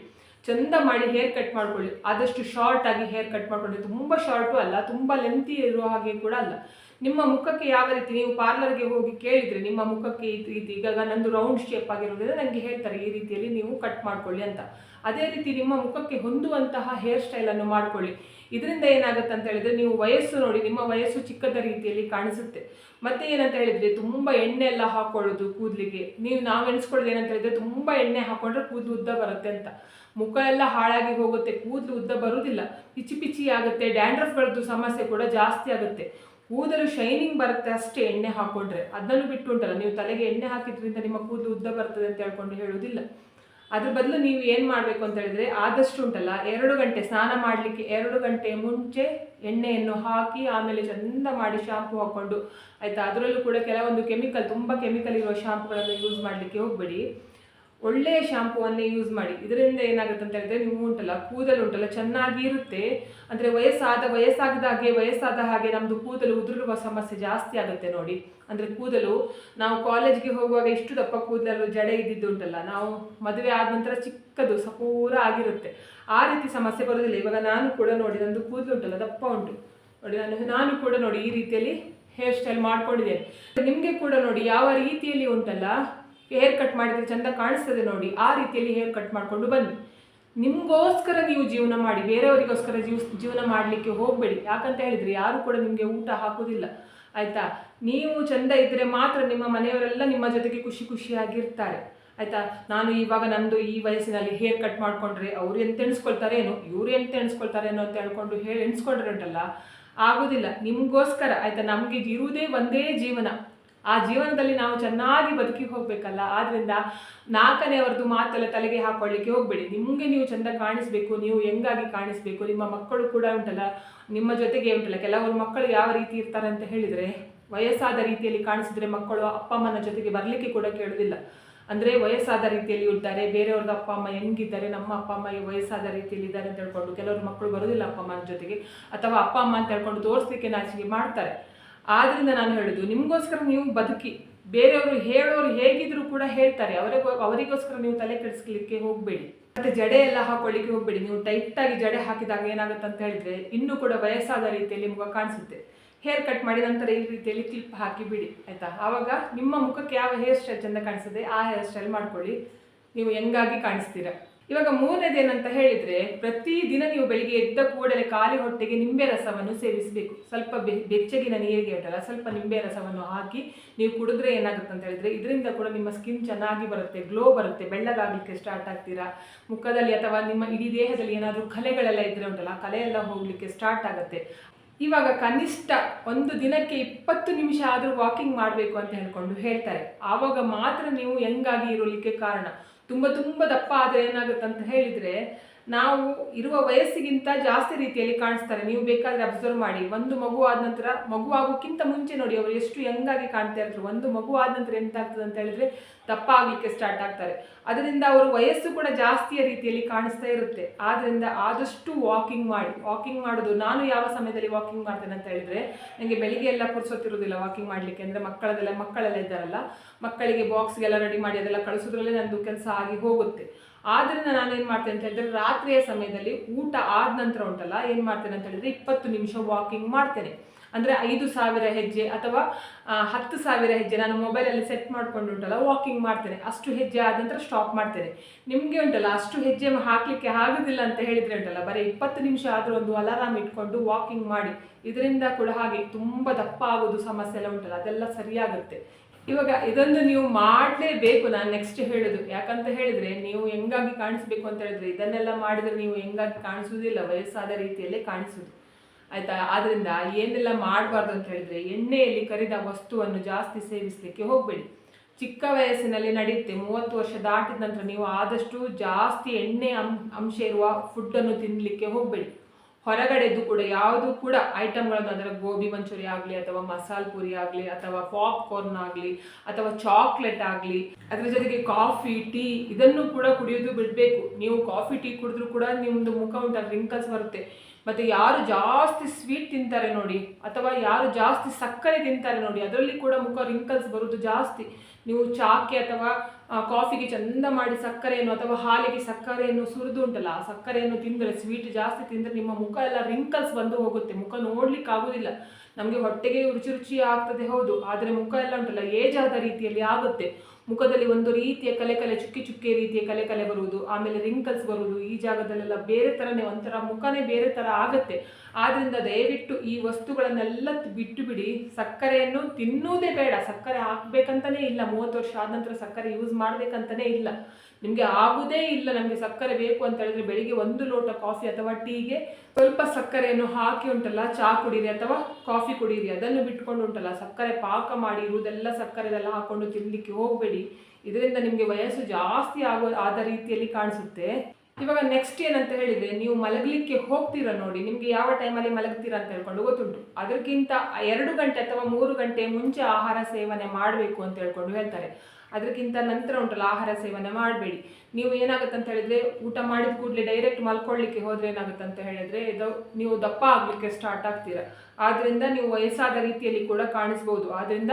ಚಂದ ಮಾಡಿ ಹೇರ್ ಕಟ್ ಮಾಡ್ಕೊಳ್ಳಿ. ಆದಷ್ಟು ಶಾರ್ಟ್ ಆಗಿ ಹೇರ್ ಕಟ್ ಮಾಡ್ಕೊಳ್ಳಿ. ತುಂಬ ಶಾರ್ಟು ಅಲ್ಲ, ತುಂಬ ಲೆಂತಿ ಇರುವ ಹಾಗೆ ಕೂಡ ಅಲ್ಲ. ನಿಮ್ಮ ಮುಖಕ್ಕೆ ಯಾವ ರೀತಿ, ನೀವು ಪಾರ್ಲರ್ಗೆ ಹೋಗಿ ಕೇಳಿದರೆ ನಿಮ್ಮ ಮುಖಕ್ಕೆ ಈ ರೀತಿ, ಈಗ ನಂದು ರೌಂಡ್ ಶೇಪ್ ಆಗಿರೋದ್ರಿಂದ ನನಗೆ ಹೇಳ್ತಾರೆ ಈ ರೀತಿಯಲ್ಲಿ ನೀವು ಕಟ್ ಮಾಡ್ಕೊಳ್ಳಿ ಅಂತ. ಅದೇ ರೀತಿ ನಿಮ್ಮ ಮುಖಕ್ಕೆ ಹೊಂದುವಂತಹ ಹೇರ್ ಸ್ಟೈಲನ್ನು ಮಾಡ್ಕೊಳ್ಳಿ. ಇದರಿಂದ ಏನಾಗುತ್ತೆ ಅಂತ ಹೇಳಿದರೆ, ನೀವು ವಯಸ್ಸು ನೋಡಿ, ನಿಮ್ಮ ವಯಸ್ಸು ಚಿಕ್ಕದ ರೀತಿಯಲ್ಲಿ ಕಾಣಿಸುತ್ತೆ. ಮತ್ತೆ ಏನಂತ ಹೇಳಿದರೆ, ತುಂಬ ಎಣ್ಣೆ ಎಲ್ಲ ಹಾಕೊಳ್ಳೋದು ಕೂದಲಿಗೆ, ನಾವು ಎಣಿಸ್ಕೊಳ್ಳೋದು ಏನಂತ ಹೇಳಿದರೆ, ತುಂಬ ಎಣ್ಣೆ ಹಾಕೊಂಡ್ರೆ ಕೂದಲು ಉದ್ದ ಬರುತ್ತೆ ಅಂತ. ಮುಖ ಎಲ್ಲ ಹಾಳಾಗಿ ಹೋಗುತ್ತೆ, ಕೂದಲು ಉದ್ದ ಬರುವುದಿಲ್ಲ, ಪಿಚಿ ಪಿಚಿ ಆಗುತ್ತೆ, ಡ್ಯಾಂಡ್ರಫ್ಗಳದ್ದು ಸಮಸ್ಯೆ ಕೂಡ ಜಾಸ್ತಿ ಆಗುತ್ತೆ. ಕೂದಲು ಶೈನಿಂಗ್ ಬರುತ್ತೆ ಅಷ್ಟೇ ಎಣ್ಣೆ ಹಾಕೊಂಡ್ರೆ. ಅದನ್ನು ಬಿಟ್ಟು ಉಂಟಲ್ಲ, ನೀವು ತಲೆಗೆ ಎಣ್ಣೆ ಹಾಕಿದ್ರಿಂದ ನಿಮ್ಮ ಕೂದಲು ಉದ್ದ ಬರ್ತದೆ ಅಂತ ಹೇಳ್ಕೊಂಡು ಹೇಳೋದಿಲ್ಲ. ಅದ್ರ ಬದಲು ನೀವು ಏನು ಮಾಡಬೇಕು ಅಂತ ಹೇಳಿದರೆ, ಆದಷ್ಟು ಉಂಟಲ್ಲ 2 ಗಂಟೆ ಸ್ನಾನ ಮಾಡಲಿಕ್ಕೆ 2 ಗಂಟೆ ಮುಂಚೆ ಎಣ್ಣೆಯನ್ನು ಹಾಕಿ ಆಮೇಲೆ ಚಂದ ಮಾಡಿ ಶಾಂಪು ಹಾಕ್ಕೊಂಡು, ಆಯಿತಾ. ಅದರಲ್ಲೂ ಕೂಡ ಕೆಲವೊಂದು ತುಂಬ ಕೆಮಿಕಲ್ ಇರುವ ಶಾಂಪುಗಳನ್ನು ಯೂಸ್ ಮಾಡಲಿಕ್ಕೆ ಹೋಗಬೇಡಿ. ಒಳ್ಳೆಯ ಶಾಂಪುವನ್ನೇ ಯೂಸ್ ಮಾಡಿ. ಇದರಿಂದ ಏನಾಗುತ್ತೆ ಅಂತ ಹೇಳಿದ್ರೆ, ನೀವು ಉಂಟಲ್ಲ ಕೂದಲು ಉಂಟಲ್ಲ ಚೆನ್ನಾಗಿ ಇರುತ್ತೆ. ಅಂದರೆ ವಯಸ್ಸಾದ ಹಾಗೆ ನಮ್ಮದು ಕೂದಲು ಉದುರುವ ಸಮಸ್ಯೆ ಜಾಸ್ತಿ ಆಗುತ್ತೆ ನೋಡಿ. ಅಂದರೆ ಕೂದಲು, ನಾವು ಕಾಲೇಜ್ಗೆ ಹೋಗುವಾಗ ಇಷ್ಟು ದಪ್ಪ ಕೂದಲು ಜಡೆ ಇದ್ದಿದ್ದು ಉಂಟಲ್ಲ, ನಾವು ಮದುವೆ ಆದ ನಂತರ ಚಿಕ್ಕದು ಸಪೂರ ಆಗಿರುತ್ತೆ. ಆ ರೀತಿ ಸಮಸ್ಯೆ ಬರೋದಿಲ್ಲ. ಇವಾಗ ನಾನು ಕೂಡ ನೋಡಿ, ನಂದು ಕೂದಲು ಉಂಟಲ್ಲ ದಪ್ಪ ಉಂಟು ನೋಡಿ, ನಾನು ಕೂಡ ನೋಡಿ ಈ ರೀತಿಯಲ್ಲಿ ಹೇರ್ ಸ್ಟೈಲ್ ಮಾಡ್ಕೊಂಡಿದ್ದೇನೆ. ನಿಮಗೆ ಕೂಡ ನೋಡಿ ಯಾವ ರೀತಿಯಲ್ಲಿ ಉಂಟಲ್ಲ ಹೇರ್ ಕಟ್ ಮಾಡಿದರೆ ಚೆಂದ ಕಾಣಿಸ್ತದೆ ನೋಡಿ, ಆ ರೀತಿಯಲ್ಲಿ ಹೇರ್ ಕಟ್ ಮಾಡಿಕೊಂಡು ಬನ್ನಿ. ನಿಮಗೋಸ್ಕರ ನೀವು ಜೀವನ ಮಾಡಿ, ಬೇರೆಯವರಿಗೋಸ್ಕರ ಜೀವನ ಮಾಡಲಿಕ್ಕೆ ಹೋಗಬೇಡಿ. ಯಾಕಂತ ಹೇಳಿದರೆ ಯಾರು ಕೂಡ ನಿಮಗೆ ಊಟ ಹಾಕೋದಿಲ್ಲ, ಆಯಿತಾ. ನೀವು ಚೆಂದ ಇದ್ದರೆ ಮಾತ್ರ ನಿಮ್ಮ ಮನೆಯವರೆಲ್ಲ ನಿಮ್ಮ ಜೊತೆಗೆ ಖುಷಿಯಾಗಿರ್ತಾರೆ, ಆಯಿತಾ. ನಾನು ಇವಾಗ ನಂದು ಈ ವಯಸ್ಸಿನಲ್ಲಿ ಹೇರ್ ಕಟ್ ಮಾಡಿಕೊಂಡ್ರೆ ಅವರು ಎಂತ ಎಣಿಸ್ಕೊಳ್ತಾರೇನೋ, ಇವರು ಎಂತ ಎಣಿಸ್ಕೊಳ್ತಾರೇನೋ ಅಂತ ಹೇಳ್ಕೊಂಡು ಎಣಿಸ್ಕೊಂಡ್ರೆ ಉಂಟಲ್ಲ, ಆಗೋದಿಲ್ಲ. ನಿಮಗೋಸ್ಕರ, ಆಯಿತಾ. ನಮಗೆ ಇರುವುದೇ ಒಂದೇ ಜೀವನ, ಆ ಜೀವನದಲ್ಲಿ ನಾವು ಚೆನ್ನಾಗಿ ಬದುಕಿ ಹೋಗಬೇಕಲ್ಲ. ಆದ್ದರಿಂದ 4ನೇವರದ್ದು ಮಾತೆಲ್ಲ ತಲೆಗೆ ಹಾಕೊಳ್ಳಿಕ್ಕೆ ಹೋಗಬೇಡಿ. ನಿಮಗೆ ನೀವು ಚೆಂದ ಕಾಣಿಸ್ಬೇಕು, ನೀವು ಹೆಂಗಾಗಿ ಕಾಣಿಸ್ಬೇಕು. ನಿಮ್ಮ ಮಕ್ಕಳು ಕೂಡ ಉಂಟಲ್ಲ, ನಿಮ್ಮ ಜೊತೆಗೆ ಉಂಟಲ್ಲ, ಕೆಲವರು ಮಕ್ಕಳು ಯಾವ ರೀತಿ ಇರ್ತಾರೆ ಅಂತ ಹೇಳಿದರೆ, ವಯಸ್ಸಾದ ರೀತಿಯಲ್ಲಿ ಕಾಣಿಸಿದರೆ ಮಕ್ಕಳು ಅಪ್ಪ ಅಮ್ಮನ ಜೊತೆಗೆ ಬರಲಿಕ್ಕೆ ಕೂಡ ಕೇಳೋದಿಲ್ಲ. ಅಂದರೆ ವಯಸ್ಸಾದ ರೀತಿಯಲ್ಲಿ ಇರ್ತಾರೆ, ಬೇರೆಯವ್ರದ್ದು ಅಪ್ಪ ಅಮ್ಮ ಹೆಂಗಿದ್ದಾರೆ, ನಮ್ಮ ಅಪ್ಪ ಅಮ್ಮ ವಯಸ್ಸಾದ ರೀತಿಯಲ್ಲಿ ಇದ್ದಾರೆ ಅಂತ ಹೇಳ್ಕೊಂಡು ಕೆಲವರು ಮಕ್ಕಳು ಬರೋದಿಲ್ಲ ಅಪ್ಪ ಅಮ್ಮನ ಜೊತೆಗೆ, ಅಥವಾ ಅಪ್ಪ ಅಮ್ಮ ಅಂತ ಹೇಳ್ಕೊಂಡು ತೋರಿಸ್ಲಿಕ್ಕೆ ನಾಚಿಕೆ ಮಾಡ್ತಾರೆ. ಆದ್ದರಿಂದ ನಾನು ಹೇಳೋದು, ನಿಮಗೋಸ್ಕರ ನೀವು ಬದುಕಿ. ಬೇರೆಯವರು ಹೇಳೋರು ಹೇಗಿದ್ರು ಕೂಡ ಹೇಳ್ತಾರೆ, ಅವರಿಗೋಸ್ಕರ ನೀವು ತಲೆ ಕೆಡಿಸ್ಲಿಕ್ಕೆ ಹೋಗಬೇಡಿ. ಮತ್ತು ಜಡೆ ಎಲ್ಲ ಹಾಕೊಳ್ಳಿಕ್ಕೆ ಹೋಗಬೇಡಿ. ನೀವು ಟೈಟಾಗಿ ಜಡೆ ಹಾಕಿದಾಗ ಏನಾಗುತ್ತೆ ಅಂತ ಹೇಳಿದರೆ, ಇನ್ನೂ ಕೂಡ ವಯಸ್ಸಾದ ರೀತಿಯಲ್ಲಿ ಮುಖ ಕಾಣಿಸುತ್ತೆ. ಹೇರ್ ಕಟ್ ಮಾಡಿ ನಂತರ ಈ ರೀತಿಯಲ್ಲಿ ಕ್ಲಿಪ್ ಹಾಕಿ ಬಿಡಿ, ಆಯಿತಾ. ಆವಾಗ ನಿಮ್ಮ ಮುಖಕ್ಕೆ ಯಾವ ಹೇರ್ ಸ್ಟೈಲ್ ಚೆಂದ ಕಾಣಿಸ್ತದೆ ಆ ಹೇರ್ ಸ್ಟೈಲ್ ಮಾಡ್ಕೊಳ್ಳಿ, ನೀವು ಹೆಂಗಾಗಿ ಕಾಣಿಸ್ತೀರ. ಇವಾಗ ಮೂರನೇದೇನಂತ ಹೇಳಿದರೆ, ಪ್ರತಿದಿನ ನೀವು ಬೆಳಿಗ್ಗೆ ಎದ್ದ ಕೂಡಲೇ ಖಾಲಿ ಹೊಟ್ಟೆಗೆ ನಿಂಬೆ ರಸವನ್ನು ಸೇವಿಸಬೇಕು. ಸ್ವಲ್ಪ ಬೆಚ್ಚಗಿನ ನೀರಿಗೆ ಉಂಟಲ್ಲ, ಸ್ವಲ್ಪ ನಿಂಬೆ ರಸವನ್ನು ಹಾಕಿ ನೀವು ಕುಡಿದ್ರೆ ಏನಾಗುತ್ತೆ ಅಂತ ಹೇಳಿದರೆ, ಇದರಿಂದ ಕೂಡ ನಿಮ್ಮ ಸ್ಕಿನ್ ಚೆನ್ನಾಗಿ ಬರುತ್ತೆ, ಗ್ಲೋ ಬರುತ್ತೆ, ಬೆಳ್ಳಗಾಗಲಿಕ್ಕೆ ಸ್ಟಾರ್ಟ್ ಆಗ್ತೀರಾ. ಮುಖದಲ್ಲಿ ಅಥವಾ ನಿಮ್ಮ ಇಡೀ ದೇಹದಲ್ಲಿ ಏನಾದರೂ ಕಲೆಗಳೆಲ್ಲ ಇದ್ದರೆ ಉಂಟಲ್ಲ, ಆ ಕಲೆ ಎಲ್ಲ ಹೋಗಲಿಕ್ಕೆ ಸ್ಟಾರ್ಟ್ ಆಗುತ್ತೆ. ಇವಾಗ ಕನಿಷ್ಠ ಒಂದು ದಿನಕ್ಕೆ 20 ನಿಮಿಷ ಆದರೂ ವಾಕಿಂಗ್ ಮಾಡಬೇಕು ಅಂತ ಹೇಳ್ಕೊಂಡು ಹೇಳ್ತಾರೆ. ಆವಾಗ ಮಾತ್ರ ನೀವು ಹೆಂಗಾಗಿ ಇರಲಿಕ್ಕೆ ಕಾರಣ. ತುಂಬ ದಪ್ಪ ಆದರೆ ಏನಾಗುತ್ತೆ ಅಂತ ಹೇಳಿದರೆ, ನಾವು ಇರುವ ವಯಸ್ಸಿಗಿಂತ ಜಾಸ್ತಿ ರೀತಿಯಲ್ಲಿ ಕಾಣಿಸ್ತಾರೆ. ನೀವು ಬೇಕಾದರೆ ಅಬ್ಸರ್ವ್ ಮಾಡಿ. ಒಂದು ಮಗು ಆದ ನಂತರ, ಮಗು ಆಗೋಕ್ಕಿಂತ ಮುಂಚೆ ನೋಡಿ ಅವರು ಎಷ್ಟು ಹೆಂಗಾಗಿ ಕಾಣ್ತಾ ಇರ್ತಾರೆ. ಒಂದು ಮಗು ಆದ ನಂತರ ಎಂತಾಗ್ತದೆ ಅಂತ ಹೇಳಿದರೆ ದಪ್ಪ ಆಗಲಿಕ್ಕೆ ಸ್ಟಾರ್ಟ್ ಆಗ್ತಾರೆ. ಅದರಿಂದ ಅವರು ವಯಸ್ಸು ಕೂಡ ಜಾಸ್ತಿಯ ರೀತಿಯಲ್ಲಿ ಕಾಣಿಸ್ತಾ ಇರುತ್ತೆ. ಆದ್ದರಿಂದ ಆದಷ್ಟು ವಾಕಿಂಗ್ ಮಾಡಿ. ವಾಕಿಂಗ್ ಮಾಡೋದು, ನಾನು ಯಾವ ಸಮಯದಲ್ಲಿ ವಾಕಿಂಗ್ ಮಾಡ್ತೇನೆ ಅಂತ ಹೇಳಿದರೆ, ನನಗೆ ಬೆಳಿಗ್ಗೆ ಎಲ್ಲ ಪುರ್ಸೊತ್ತಿರೋದಿಲ್ಲ ವಾಕಿಂಗ್ ಮಾಡಲಿಕ್ಕೆ. ಅಂದರೆ ಮಕ್ಕಳೆಲ್ಲ ಇದ್ದಾರಲ್ಲ, ಮಕ್ಕಳಿಗೆ ಬಾಕ್ಸ್ಗೆಲ್ಲ ರೆಡಿ ಮಾಡಿ ಅದೆಲ್ಲ ಕಳಿಸೋದ್ರಲ್ಲೇ ನಂದು ಕೆಲಸ ಆಗಿ ಹೋಗುತ್ತೆ. ಆದ್ದರಿಂದ ನಾನು ಏನು ಮಾಡ್ತೇನೆ ಅಂತ ಹೇಳಿದ್ರೆ, ರಾತ್ರಿಯ ಸಮಯದಲ್ಲಿ ಊಟ ಆದ ನಂತರ ಉಂಟಲ್ಲ ಏನು ಮಾಡ್ತೇನೆ ಅಂತ ಹೇಳಿದರೆ 20 ನಿಮಿಷ ವಾಕಿಂಗ್ ಮಾಡ್ತೇನೆ. ಅಂದರೆ 5,000 ಹೆಜ್ಜೆ ಅಥವಾ 10,000 ಹೆಜ್ಜೆ ನಾನು ಮೊಬೈಲಲ್ಲಿ ಸೆಟ್ ಮಾಡ್ಕೊಂಡು ಉಂಟಲ್ಲ ವಾಕಿಂಗ್ ಮಾಡ್ತೇನೆ. ಅಷ್ಟು ಹೆಜ್ಜೆ ಆದ ನಂತರ ಸ್ಟಾಪ್ ಮಾಡ್ತೇನೆ. ನಿಮಗೆ ಉಂಟಲ್ಲ ಅಷ್ಟು ಹೆಜ್ಜೆ ಹಾಕಲಿಕ್ಕೆ ಆಗೋದಿಲ್ಲ ಅಂತ ಹೇಳಿದರೆ ಉಂಟಲ್ಲ, ಬರೀ 20 ನಿಮಿಷ ಆದರೂ ಒಂದು ಅಲಾರಾಮ್ ಇಟ್ಕೊಂಡು ವಾಕಿಂಗ್ ಮಾಡಿ. ಇದರಿಂದ ಕೂಡ ಹಾಗೆ ತುಂಬ ದಪ್ಪ ಆಗೋದು ಸಮಸ್ಯೆ ಎಲ್ಲ ಉಂಟಲ್ಲ ಅದೆಲ್ಲ ಸರಿಯಾಗುತ್ತೆ. ಇವಾಗ ಇದೊಂದು ನೀವು ಮಾಡಲೇಬೇಕು. ನಾನು ನೆಕ್ಸ್ಟ್ ಹೇಳೋದು ಯಾಕಂತ ಹೇಳಿದರೆ, ನೀವು ಹೆಂಗಾಗಿ ಕಾಣಿಸ್ಬೇಕು ಅಂತ ಹೇಳಿದ್ರೆ ಇದನ್ನೆಲ್ಲ ಮಾಡಿದರೆ ನೀವು ಹೆಂಗಾಗಿ ಕಾಣಿಸೋದಿಲ್ಲ, ವಯಸ್ಸಾದ ರೀತಿಯಲ್ಲೇ ಕಾಣಿಸೋದು, ಆಯಿತಾ. ಆದ್ದರಿಂದ ಏನೆಲ್ಲ ಮಾಡಬಾರ್ದು ಅಂತ ಹೇಳಿದರೆ, ಎಣ್ಣೆಯಲ್ಲಿ ಕರಿದ ವಸ್ತುವನ್ನು ಜಾಸ್ತಿ ಸೇವಿಸಲಿಕ್ಕೆ ಹೋಗಬೇಡಿ. ಚಿಕ್ಕ ವಯಸ್ಸಿನಲ್ಲಿ ನಡೆಯುತ್ತೆ. 30 ವರ್ಷ ದಾಟಿದ ನಂತರ ನೀವು ಆದಷ್ಟು ಜಾಸ್ತಿ ಎಣ್ಣೆ ಅಂಶ ಇರುವ ಫುಡ್ಡನ್ನು ತಿನ್ನಲಿಕ್ಕೆ ಹೋಗಬೇಡಿ. ಹೊರಗಡೆದು ಕೂಡ ಯಾವುದು ಕೂಡ ಐಟಮ್ಗಳನ್ನು, ಅದರ ಗೋಬಿ ಮಂಚೂರಿ ಆಗಲಿ ಅಥವಾ ಮಸಾಲೆ ಪೂರಿ ಆಗಲಿ ಅಥವಾ ಪಾಪ್ಕಾರ್ನ್ ಆಗಲಿ ಅಥವಾ ಚಾಕ್ಲೇಟ್ ಆಗಲಿ, ಅದರ ಜೊತೆಗೆ ಕಾಫಿ ಟೀ ಇದನ್ನು ಕೂಡ ಕುಡಿಯೋದು ಬಿಡಬೇಕು. ನೀವು ಕಾಫಿ ಟೀ ಕುಡಿದ್ರೂ ಕೂಡ ನಿಮ್ಮದು ಮುಖ ಉಂಟಲ್ಲ ರಿಂಕಲ್ಸ್ ಬರುತ್ತೆ. ಮತ್ತು ಯಾರು ಜಾಸ್ತಿ ಸ್ವೀಟ್ ತಿಂತಾರೆ ನೋಡಿ, ಅಥವಾ ಯಾರು ಜಾಸ್ತಿ ಸಕ್ಕರೆ ತಿಂತಾರೆ ನೋಡಿ, ಅದರಲ್ಲಿ ಕೂಡ ಮುಖ ರಿಂಕಲ್ಸ್ ಬರೋದು ಜಾಸ್ತಿ. ನೀವು ಚಾಕ್ಕೆ ಅಥವಾ ಕಾಫಿಗೆ ಚಂದ ಮಾಡಿ ಸಕ್ಕರೆಯನ್ನು ಅಥವಾ ಹಾಲಿಗೆ ಸಕ್ಕರೆಯನ್ನು ಸುರಿದು ಉಂಟಲ್ಲ, ಆ ಸಕ್ಕರೆಯನ್ನು ತಿಂದರೆ, ಸ್ವೀಟ್ ಜಾಸ್ತಿ ತಿಂದರೆ ನಿಮ್ಮ ಮುಖ ಎಲ್ಲ ರಿಂಕಲ್ಸ್ ಬಂದು ಹೋಗುತ್ತೆ. ಮುಖ ನೋಡ್ಲಿಕ್ಕೆ ಆಗೋದಿಲ್ಲ. ನಮಗೆ ಹೊಟ್ಟೆಗೆ ರುಚಿ ರುಚಿ ಆಗ್ತದೆ ಹೌದು, ಆದರೆ ಮುಖ ಎಲ್ಲ ಉಂಟಲ್ಲ ಏಜ್ ಆದ ರೀತಿಯಲ್ಲಿ ಆಗುತ್ತೆ. ಮುಖದಲ್ಲಿ ಒಂದು ರೀತಿಯ ಕಲೆ ಚುಕ್ಕೆ ರೀತಿಯ ಕಲೆ ಬರುವುದು, ಆಮೇಲೆ ರಿಂಕಲ್ಸ್ ಬರುವುದು, ಈ ಜಾಗದಲ್ಲೆಲ್ಲ ಬೇರೆ ಥರನೇ ಒಂಥರ ಮುಖನೇ ಬೇರೆ ಥರ ಆಗುತ್ತೆ. ಆದ್ದರಿಂದ ದಯವಿಟ್ಟು ಈ ವಸ್ತುಗಳನ್ನೆಲ್ಲ ಬಿಟ್ಟು ಬಿಡಿ. ಸಕ್ಕರೆಯನ್ನು ತಿನ್ನುವುದೇ ಬೇಡ. ಸಕ್ಕರೆ ಹಾಕಬೇಕಂತಲೇ ಇಲ್ಲ. 30 ವರ್ಷ ಆದ ನಂತರ ಸಕ್ಕರೆ ಯೂಸ್ ಮಾಡಬೇಕಂತಲೇ ಇಲ್ಲ. ನಿಮಗೆ ಆಗುವುದೇ ಇಲ್ಲ ನಮಗೆ ಸಕ್ಕರೆ ಬೇಕು ಅಂತ ಹೇಳಿದ್ರೆ, ಬೆಳಿಗ್ಗೆ 1 ಲೋಟ ಕಾಫಿ ಅಥವಾ ಟೀಗೆ ಸ್ವಲ್ಪ ಸಕ್ಕರೆಯನ್ನು ಹಾಕಿ ಉಂಟಲ್ಲ ಚಹಾ ಕುಡೀರಿ ಅಥವಾ ಕಾಫಿ ಕುಡೀರಿ. ಅದನ್ನು ಬಿಟ್ಕೊಂಡು ಉಂಟಲ್ಲ ಸಕ್ಕರೆ ಪಾಕ ಮಾಡಿ ಇರುವುದೆಲ್ಲ ಸಕ್ಕರೆದೆಲ್ಲ ಹಾಕೊಂಡು ತಿನ್ನಲಿಕ್ಕೆ ಹೋಗಬೇಡಿ. ಇದರಿಂದ ನಿಮಗೆ ವಯಸ್ಸು ಜಾಸ್ತಿ ಆದ ರೀತಿಯಲ್ಲಿ ಕಾಣಿಸುತ್ತೆ. ಇವಾಗ ನೆಕ್ಸ್ಟ್ ಏನಂತ ಹೇಳಿದರೆ, ನೀವು ಮಲಗಲಿಕ್ಕೆ ಹೋಗ್ತೀರಾ ನೋಡಿ, ನಿಮಗೆ ಯಾವ ಟೈಮಲ್ಲಿ ಮಲಗ್ತೀರಾ ಅಂತ ಹೇಳ್ಕೊಂಡು ಗೊತ್ತುಂಟು. ಅದಕ್ಕಿಂತ 2 ಗಂಟೆ ಅಥವಾ 3 ಗಂಟೆ ಮುಂಚೆ ಆಹಾರ ಸೇವನೆ ಮಾಡಬೇಕು ಅಂತ ಹೇಳ್ಕೊಂಡು ಹೇಳ್ತಾರೆ. ಅದಕ್ಕಿಂತ ನಂತರ ಉಂಟಲ್ಲ ಆಹಾರ ಸೇವನೆ ಮಾಡಬೇಡಿ. ನೀವು ಏನಾಗುತ್ತೆ ಅಂತ ಹೇಳಿದರೆ, ಊಟ ಮಾಡಿದ ಕೂಡಲೇ ಡೈರೆಕ್ಟ್ ಮಲ್ಕೊಳ್ಳಿಕ್ಕೆ ಹೋದರೆ ಏನಾಗುತ್ತೆ ಅಂತ ಹೇಳಿದರೆ, ನೀವು ದಪ್ಪ ಆಗಲಿಕ್ಕೆ ಸ್ಟಾರ್ಟ್ ಆಗ್ತೀರಾ. ಆದ್ದರಿಂದ ನೀವು ವಯಸ್ಸಾದ ರೀತಿಯಲ್ಲಿ ಕೂಡ ಕಾಣಿಸ್ಬೋದು. ಆದ್ದರಿಂದ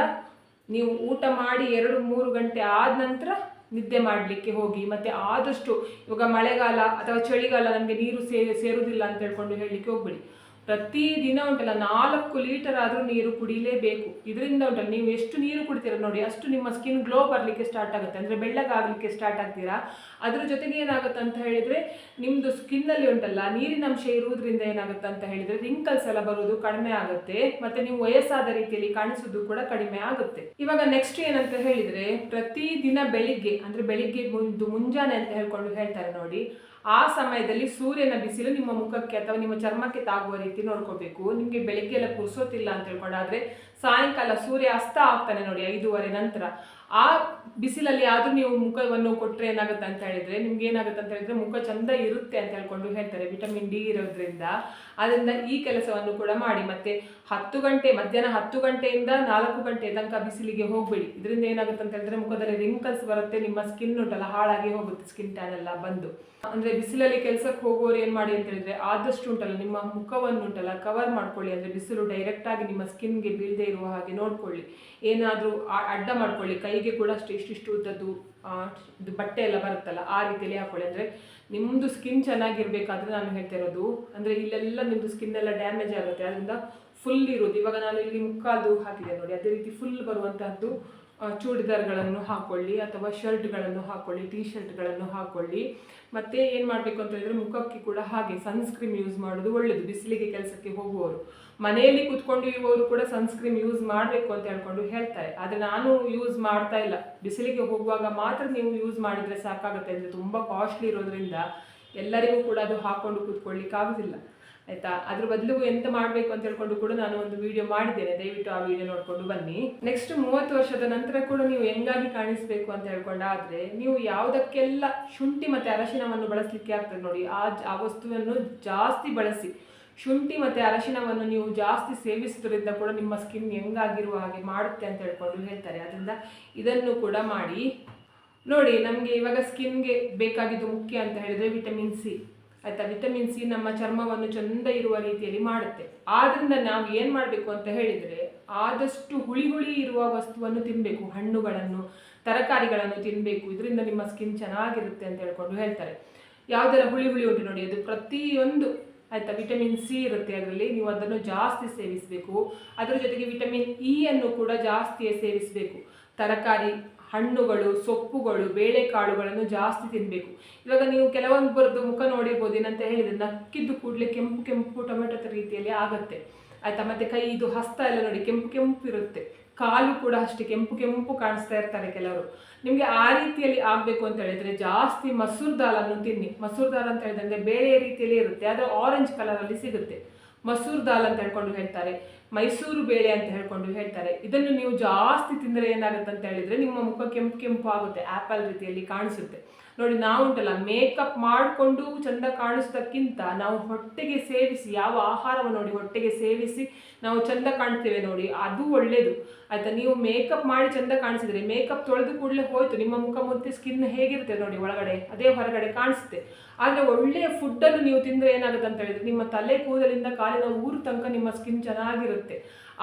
ನೀವು ಊಟ ಮಾಡಿ 2-3 ಗಂಟೆ ಆದ ನಂತರ ನಿದ್ದೆ ಮಾಡಲಿಕ್ಕೆ ಹೋಗಿ. ಮತ್ತು ಆದಷ್ಟು ಇವಾಗ ಮಳೆಗಾಲ ಅಥವಾ ಚಳಿಗಾಲ ನಮಗೆ ನೀರು ಸೇರುವುದಿಲ್ಲ ಅಂತ ಹೇಳ್ಕೊಂಡು ಹೇಳಲಿಕ್ಕೆ ಹೋಗ್ಬೇಡಿ. ಪ್ರತಿದಿನ ಉಂಟಲ್ಲ 4 ಲೀಟರ್ ಆದರೂ ನೀರು ಕುಡಿಲೇಬೇಕು. ಇದರಿಂದ ಉಂಟಲ್ಲ ನೀವು ಎಷ್ಟು ನೀರು ಕುಡಿತೀರ ನೋಡಿ, ಅಷ್ಟು ನಿಮ್ಮ ಸ್ಕಿನ್ ಗ್ಲೋ ಬರಲಿಕ್ಕೆ ಸ್ಟಾರ್ಟ್ ಆಗುತ್ತೆ, ಅಂದರೆ ಬೆಳ್ಳಗಾಗಲಿಕ್ಕೆ ಸ್ಟಾರ್ಟ್ ಆಗ್ತೀರಾ. ಅದ್ರ ಜೊತೆಗೆ ಏನಾಗುತ್ತೆ ಅಂತ ಹೇಳಿದರೆ, ನಿಮ್ಮದು ಸ್ಕಿನ್ನಲ್ಲಿ ಉಂಟಲ್ಲ ನೀರಿನ ಅಂಶ ಇರುವುದರಿಂದ ಏನಾಗುತ್ತೆ ಅಂತ ಹೇಳಿದರೆ, ರಿಂಕಲ್ಸ್ ಎಲ್ಲ ಬರೋದು ಕಡಿಮೆ ಆಗುತ್ತೆ. ಮತ್ತು ನೀವು ವಯಸ್ಸಾದ ರೀತಿಯಲ್ಲಿ ಕಾಣಿಸೋದು ಕೂಡ ಕಡಿಮೆ ಆಗುತ್ತೆ. ಇವಾಗ ನೆಕ್ಸ್ಟ್ ಏನಂತ ಹೇಳಿದರೆ, ಪ್ರತಿದಿನ ಬೆಳಿಗ್ಗೆ, ಅಂದರೆ ಬೆಳಿಗ್ಗೆ ಮುಂಜಾನೆ ಅಂತ ಹೇಳ್ಕೊಂಡು ಹೇಳ್ತಾರೆ ನೋಡಿ, ಆ ಸಮಯದಲ್ಲಿ ಸೂರ್ಯನ ಬಿಸಿಲು ನಿಮ್ಮ ಮುಖಕ್ಕೆ ಅಥವಾ ನಿಮ್ಮ ಚರ್ಮಕ್ಕೆ ತಾಗುವ ರೀತಿ ನೋಡ್ಕೋಬೇಕು. ನಿಮಗೆ ಬೆಳಿಗ್ಗೆ ಎಲ್ಲ ಪುರ್ಸೋತಿಲ್ಲ ಅಂತ ಹೇಳ್ಕೊಂಡಾದ್ರೆ ಸಾಯಂಕಾಲ ಸೂರ್ಯ ಅಸ್ತ ಆಗ್ತಾನೆ ನೋಡಿ 5:30 ನಂತರ, ಆ ಬಿಸಿಲಲ್ಲಿ ಆದರೂ ನೀವು ಮುಖವನ್ನು ಕೊಟ್ಟರೆ ಏನಾಗುತ್ತೆ ಅಂತ ಹೇಳಿದರೆ, ನಿಮ್ಗೆ ಏನಾಗುತ್ತೆ ಅಂತ ಹೇಳಿದರೆ ಮುಖ ಚಂದ ಇರುತ್ತೆ ಅಂತ ಹೇಳ್ಕೊಂಡು ಹೇಳ್ತಾರೆ, ವಿಟಮಿನ್ ಡಿ ಇರೋದ್ರಿಂದ. ಆದ್ದರಿಂದ ಈ ಕೆಲಸವನ್ನು ಕೂಡ ಮಾಡಿ. ಮತ್ತು 10 ಗಂಟೆ ಮಧ್ಯಾಹ್ನ 10 ಗಂಟೆಯಿಂದ 4 ಗಂಟೆ ತನಕ ಬಿಸಿಲಿಗೆ ಹೋಗಬೇಡಿ. ಇದರಿಂದ ಏನಾಗುತ್ತೆ ಅಂತ ಹೇಳಿದ್ರೆ ಮುಖದಲ್ಲಿ ರಿಂಕಲ್ಸ್ ಬರುತ್ತೆ, ನಿಮ್ಮ ಸ್ಕಿನ್ ಉಂಟಲ್ಲ ಹಾಳಾಗಿ ಹೋಗುತ್ತೆ, ಸ್ಕಿನ್ ಟ್ಯಾನ್ ಎಲ್ಲ ಬಂದು. ಅಂದರೆ ಬಿಸಿಲಲ್ಲಿ ಕೆಲಸಕ್ಕೆ ಹೋಗೋರು ಏನು ಮಾಡಿ ಅಂತ ಹೇಳಿದ್ರೆ, ಆದಷ್ಟು ಉಂಟಲ್ಲ ನಿಮ್ಮ ಮುಖವನ್ನು ಉಂಟಲ್ಲ ಕವರ್ ಮಾಡ್ಕೊಳ್ಳಿ. ಅಂದರೆ ಬಿಸಿಲು ಡೈರೆಕ್ಟಾಗಿ ನಿಮ್ಮ ಸ್ಕಿನ್ಗೆ ಬೀಳದೆ ಇರುವ ಹಾಗೆ ನೋಡ್ಕೊಳ್ಳಿ. ಏನಾದರೂ ಅಡ್ಡ ಮಾಡ್ಕೊಳ್ಳಿ. ಕೈಗೆ ಕೂಡ ಇಷ್ಟಿಷ್ಟು ಉದ್ದದ್ದು ಇದು ಬಟ್ಟೆ ಎಲ್ಲ ಬರುತ್ತಲ್ಲ ಆ ರೀತಿಯಲ್ಲಿ ಹಾಕೊಳ್ಳಿ. ಅಂದರೆ ನಿಮ್ಮದು ಸ್ಕಿನ್ ಚೆನ್ನಾಗಿರ್ಬೇಕಾದ್ರೆ ನಾನು ಹೇಳ್ತಾ ಇರೋದು, ಅಂದರೆ ಇಲ್ಲೆಲ್ಲ ನಿಮ್ಮದು ಸ್ಕಿನ್ ಎಲ್ಲ ಡ್ಯಾಮೇಜ್ ಆಗುತ್ತೆ. ಅದರಿಂದ ಫುಲ್ ಇರೋದು, ಇವಾಗ ನಾನು ಇಲ್ಲಿ ಮುಖದ್ದು ಹಾಕಿದೆ ನೋಡಿ, ಅದೇ ರೀತಿ ಫುಲ್ ಬರುವಂತಹದ್ದು ಚೂಡಿದಾರ್ಗಳನ್ನು ಹಾಕೊಳ್ಳಿ ಅಥವಾ ಶರ್ಟ್ಗಳನ್ನು ಹಾಕೊಳ್ಳಿ, ಟೀ ಶರ್ಟ್ಗಳನ್ನು ಹಾಕೊಳ್ಳಿ. ಮತ್ತು ಏನು ಮಾಡಬೇಕು ಅಂತ ಹೇಳಿದ್ರೆ, ಮುಖಕ್ಕೆ ಕೂಡ ಹಾಗೆ ಸನ್ಸ್ಕ್ರೀಮ್ ಯೂಸ್ ಮಾಡೋದು ಒಳ್ಳೆಯದು. ಬಿಸಿಲಿಗೆ ಕೆಲಸಕ್ಕೆ ಹೋಗುವವರು, ಮನೆಯಲ್ಲಿ ಕೂತ್ಕೊಂಡು ಇರುವವರು ಕೂಡ ಸನ್ಸ್ಕ್ರೀಮ್ ಯೂಸ್ ಮಾಡಬೇಕು ಅಂತ ಹೇಳ್ಕೊಂಡು ಹೇಳ್ತಾರೆ. ಆದರೆ ನಾನು ಯೂಸ್ ಮಾಡ್ತಾ ಇಲ್ಲ. ಬಿಸಿಲಿಗೆ ಹೋಗುವಾಗ ಮಾತ್ರ ನೀವು ಯೂಸ್ ಮಾಡಿದರೆ ಸಾಕಾಗುತ್ತೆ. ಅಂದರೆ ತುಂಬ ಕಾಸ್ಟ್ಲಿ ಇರೋದ್ರಿಂದ ಎಲ್ಲರಿಗೂ ಕೂಡ ಅದು ಹಾಕ್ಕೊಂಡು ಕೂತ್ಕೊಳ್ಳಿಕ್ಕಾಗೋದಿಲ್ಲ, ಆಯಿತಾ. ಅದ್ರ ಬದಲು ಎಂತ ಮಾಡಬೇಕು ಅಂತ ಹೇಳ್ಕೊಂಡು ಕೂಡ ನಾನು ಒಂದು ವಿಡಿಯೋ ಮಾಡಿದ್ದೇನೆ, ದಯವಿಟ್ಟು ಆ ವಿಡಿಯೋ ನೋಡಿಕೊಂಡು ಬನ್ನಿ. ನೆಕ್ಸ್ಟ್ 30 ವರ್ಷದ ನಂತರ ಕೂಡ ನೀವು ಹೆಂಗಾಗಿ ಕಾಣಿಸ್ಬೇಕು ಅಂತ ಹೇಳ್ಕೊಂಡಾದರೆ, ನೀವು ಯಾವುದಕ್ಕೆಲ್ಲ ಶುಂಠಿ ಮತ್ತು ಅರಶಿನವನ್ನು ಬಳಸಲಿಕ್ಕೆ ಆಗ್ತದೆ ನೋಡಿ, ಆ ವಸ್ತುವನ್ನು ಜಾಸ್ತಿ ಬಳಸಿ. ಶುಂಠಿ ಮತ್ತು ಅರಶಿನವನ್ನು ನೀವು ಜಾಸ್ತಿ ಸೇವಿಸೋದ್ರಿಂದ ಕೂಡ ನಿಮ್ಮ ಸ್ಕಿನ್ ಹೆಂಗಾಗಿರುವ ಹಾಗೆ ಮಾಡುತ್ತೆ ಅಂತ ಹೇಳ್ಕೊಂಡು ಹೇಳ್ತಾರೆ. ಅದರಿಂದ ಇದನ್ನು ಕೂಡ ಮಾಡಿ ನೋಡಿ. ನಮಗೆ ಇವಾಗ ಸ್ಕಿನ್ಗೆ ಬೇಕಾಗಿದ್ದು ಮುಖ್ಯ ಅಂತ ಹೇಳಿದರೆ ವಿಟಮಿನ್ ಸಿ, ಆಯಿತಾ. ವಿಟಮಿನ್ ಸಿ ನಮ್ಮ ಚರ್ಮವನ್ನು ಚೆಂದ ಇರುವ ರೀತಿಯಲ್ಲಿ ಮಾಡುತ್ತೆ. ಆದ್ದರಿಂದ ನಾವು ಏನು ಮಾಡಬೇಕು ಅಂತ ಹೇಳಿದರೆ, ಆದಷ್ಟು ಹುಳಿ ಇರುವ ವಸ್ತುವನ್ನು ತಿನ್ನಬೇಕು. ಹಣ್ಣುಗಳನ್ನು, ತರಕಾರಿಗಳನ್ನು ತಿನ್ನಬೇಕು. ಇದರಿಂದ ನಿಮ್ಮ ಸ್ಕಿನ್ ಚೆನ್ನಾಗಿರುತ್ತೆ ಅಂತ ಹೇಳ್ಕೊಂಡು ಹೇಳ್ತಾರೆ. ಯಾವುದೆಲ್ಲ ಹುಳಿ ಉಂಟು ನೋಡಿ, ಅದು ಪ್ರತಿಯೊಂದು ಆಯಿತಾ. ವಿಟಮಿನ್ ಸಿ ಇರುತ್ತೆ ಅದರಲ್ಲಿ, ನೀವು ಅದನ್ನು ಜಾಸ್ತಿ ಸೇವಿಸಬೇಕು. ಅದರ ಜೊತೆಗೆ ವಿಟಮಿನ್ ಇ ಅನ್ನು ಕೂಡ ಜಾಸ್ತಿ ಸೇವಿಸಬೇಕು. ತರಕಾರಿ, ಹಣ್ಣುಗಳು, ಸೊಪ್ಪುಗಳು, ಬೇಳೆಕಾಳುಗಳನ್ನು ಜಾಸ್ತಿ ತಿನ್ನಬೇಕು. ಇವಾಗ ನೀವು ಕೆಲವೊಬ್ಬರದ್ದು ಮುಖ ನೋಡಿರ್ಬೋದು, ಏನಂತ ಹೇಳಿದರೆ ನಕ್ಕಿದ್ದು ಕೂಡಲೇ ಕೆಂಪು ಕೆಂಪು ಟೊಮೆಟೊ ರೀತಿಯಲ್ಲಿ ಆಗುತ್ತೆ ಆಯಿತಾ. ಮತ್ತು ಕೈ ಇದು ಹಸ್ತ ಎಲ್ಲ ನೋಡಿ ಕೆಂಪು ಕೆಂಪು ಇರುತ್ತೆ, ಕಾಲು ಕೂಡ ಅಷ್ಟೇ ಕೆಂಪು ಕೆಂಪು ಕಾಣಿಸ್ತಾ ಇರ್ತಾರೆ ಕೆಲವರು. ನಿಮಗೆ ಆ ರೀತಿಯಲ್ಲಿ ಆಗಬೇಕು ಅಂತ ಹೇಳಿದರೆ ಜಾಸ್ತಿ ಮಸೂರ್ ದಾಲನ್ನು ತಿನ್ನಿ. ಮಸೂರ್ ದಾಲ್ ಅಂತ ಹೇಳಿದ್ರೆ ಬೇರೆ ರೀತಿಯಲ್ಲಿ ಇರುತ್ತೆ, ಆದರೆ ಆರೆಂಜ್ ಕಲರಲ್ಲಿ ಸಿಗುತ್ತೆ. ಮಸೂರ್ ದಾಲ್ ಅಂತ ಹೇಳ್ಕೊಂಡು ಹೇಳ್ತಾರೆ, ಮೈಸೂರು ಬೇಳೆ ಅಂತ ಹೇಳ್ಕೊಂಡು ಹೇಳ್ತಾರೆ. ಇದನ್ನು ನೀವು ಜಾಸ್ತಿ ತಿಂದರೆ ಏನಾಗುತ್ತೆ ಅಂತ ಹೇಳಿದರೆ ನಿಮ್ಮ ಮುಖ ಕೆಂಪು ಕೆಂಪು ಆಗುತ್ತೆ, ಆ್ಯಪಲ್ ರೀತಿಯಲ್ಲಿ ಕಾಣಿಸುತ್ತೆ ನೋಡಿ. ನಾವು ಉಂಟಲ್ಲ ಮೇಕಪ್ ಮಾಡಿಕೊಂಡು ಚೆಂದ ಕಾಣಿಸೋದಕ್ಕಿಂತ ನಾವು ಹೊಟ್ಟೆಗೆ ಸೇವಿಸಿ, ಯಾವ ಆಹಾರವನ್ನು ನೋಡಿ ಹೊಟ್ಟೆಗೆ ಸೇವಿಸಿ ನಾವು ಚೆಂದ ಕಾಣ್ತೇವೆ ನೋಡಿ, ಅದು ಒಳ್ಳೆಯದು ಆಯಿತಾ. ನೀವು ಮೇಕಪ್ ಮಾಡಿ ಚೆಂದ ಕಾಣಿಸಿದರೆ ಮೇಕಪ್ ತೊಳೆದು ಕೂಡಲೇ ಹೋಯ್ತು, ನಿಮ್ಮ ಮುಖ ಮತ್ತೆ ಸ್ಕಿನ್ ಹೇಗಿರುತ್ತೆ ನೋಡಿ ಒಳಗಡೆ ಅದೇ ಹೊರಗಡೆ ಕಾಣಿಸುತ್ತೆ. ಆದರೆ ಒಳ್ಳೆಯ ಫುಡ್ಡನ್ನು ನೀವು ತಿಂದರೆ ಏನಾಗುತ್ತೆ ಅಂತ ಹೇಳಿದರೆ ನಿಮ್ಮ ತಲೆ ಕೂದಲಿಂದ ಕಾಲಿನ ಊರು ತನಕ ನಿಮ್ಮ ಸ್ಕಿನ್ ಚೆನ್ನಾಗಿರುತ್ತೆ.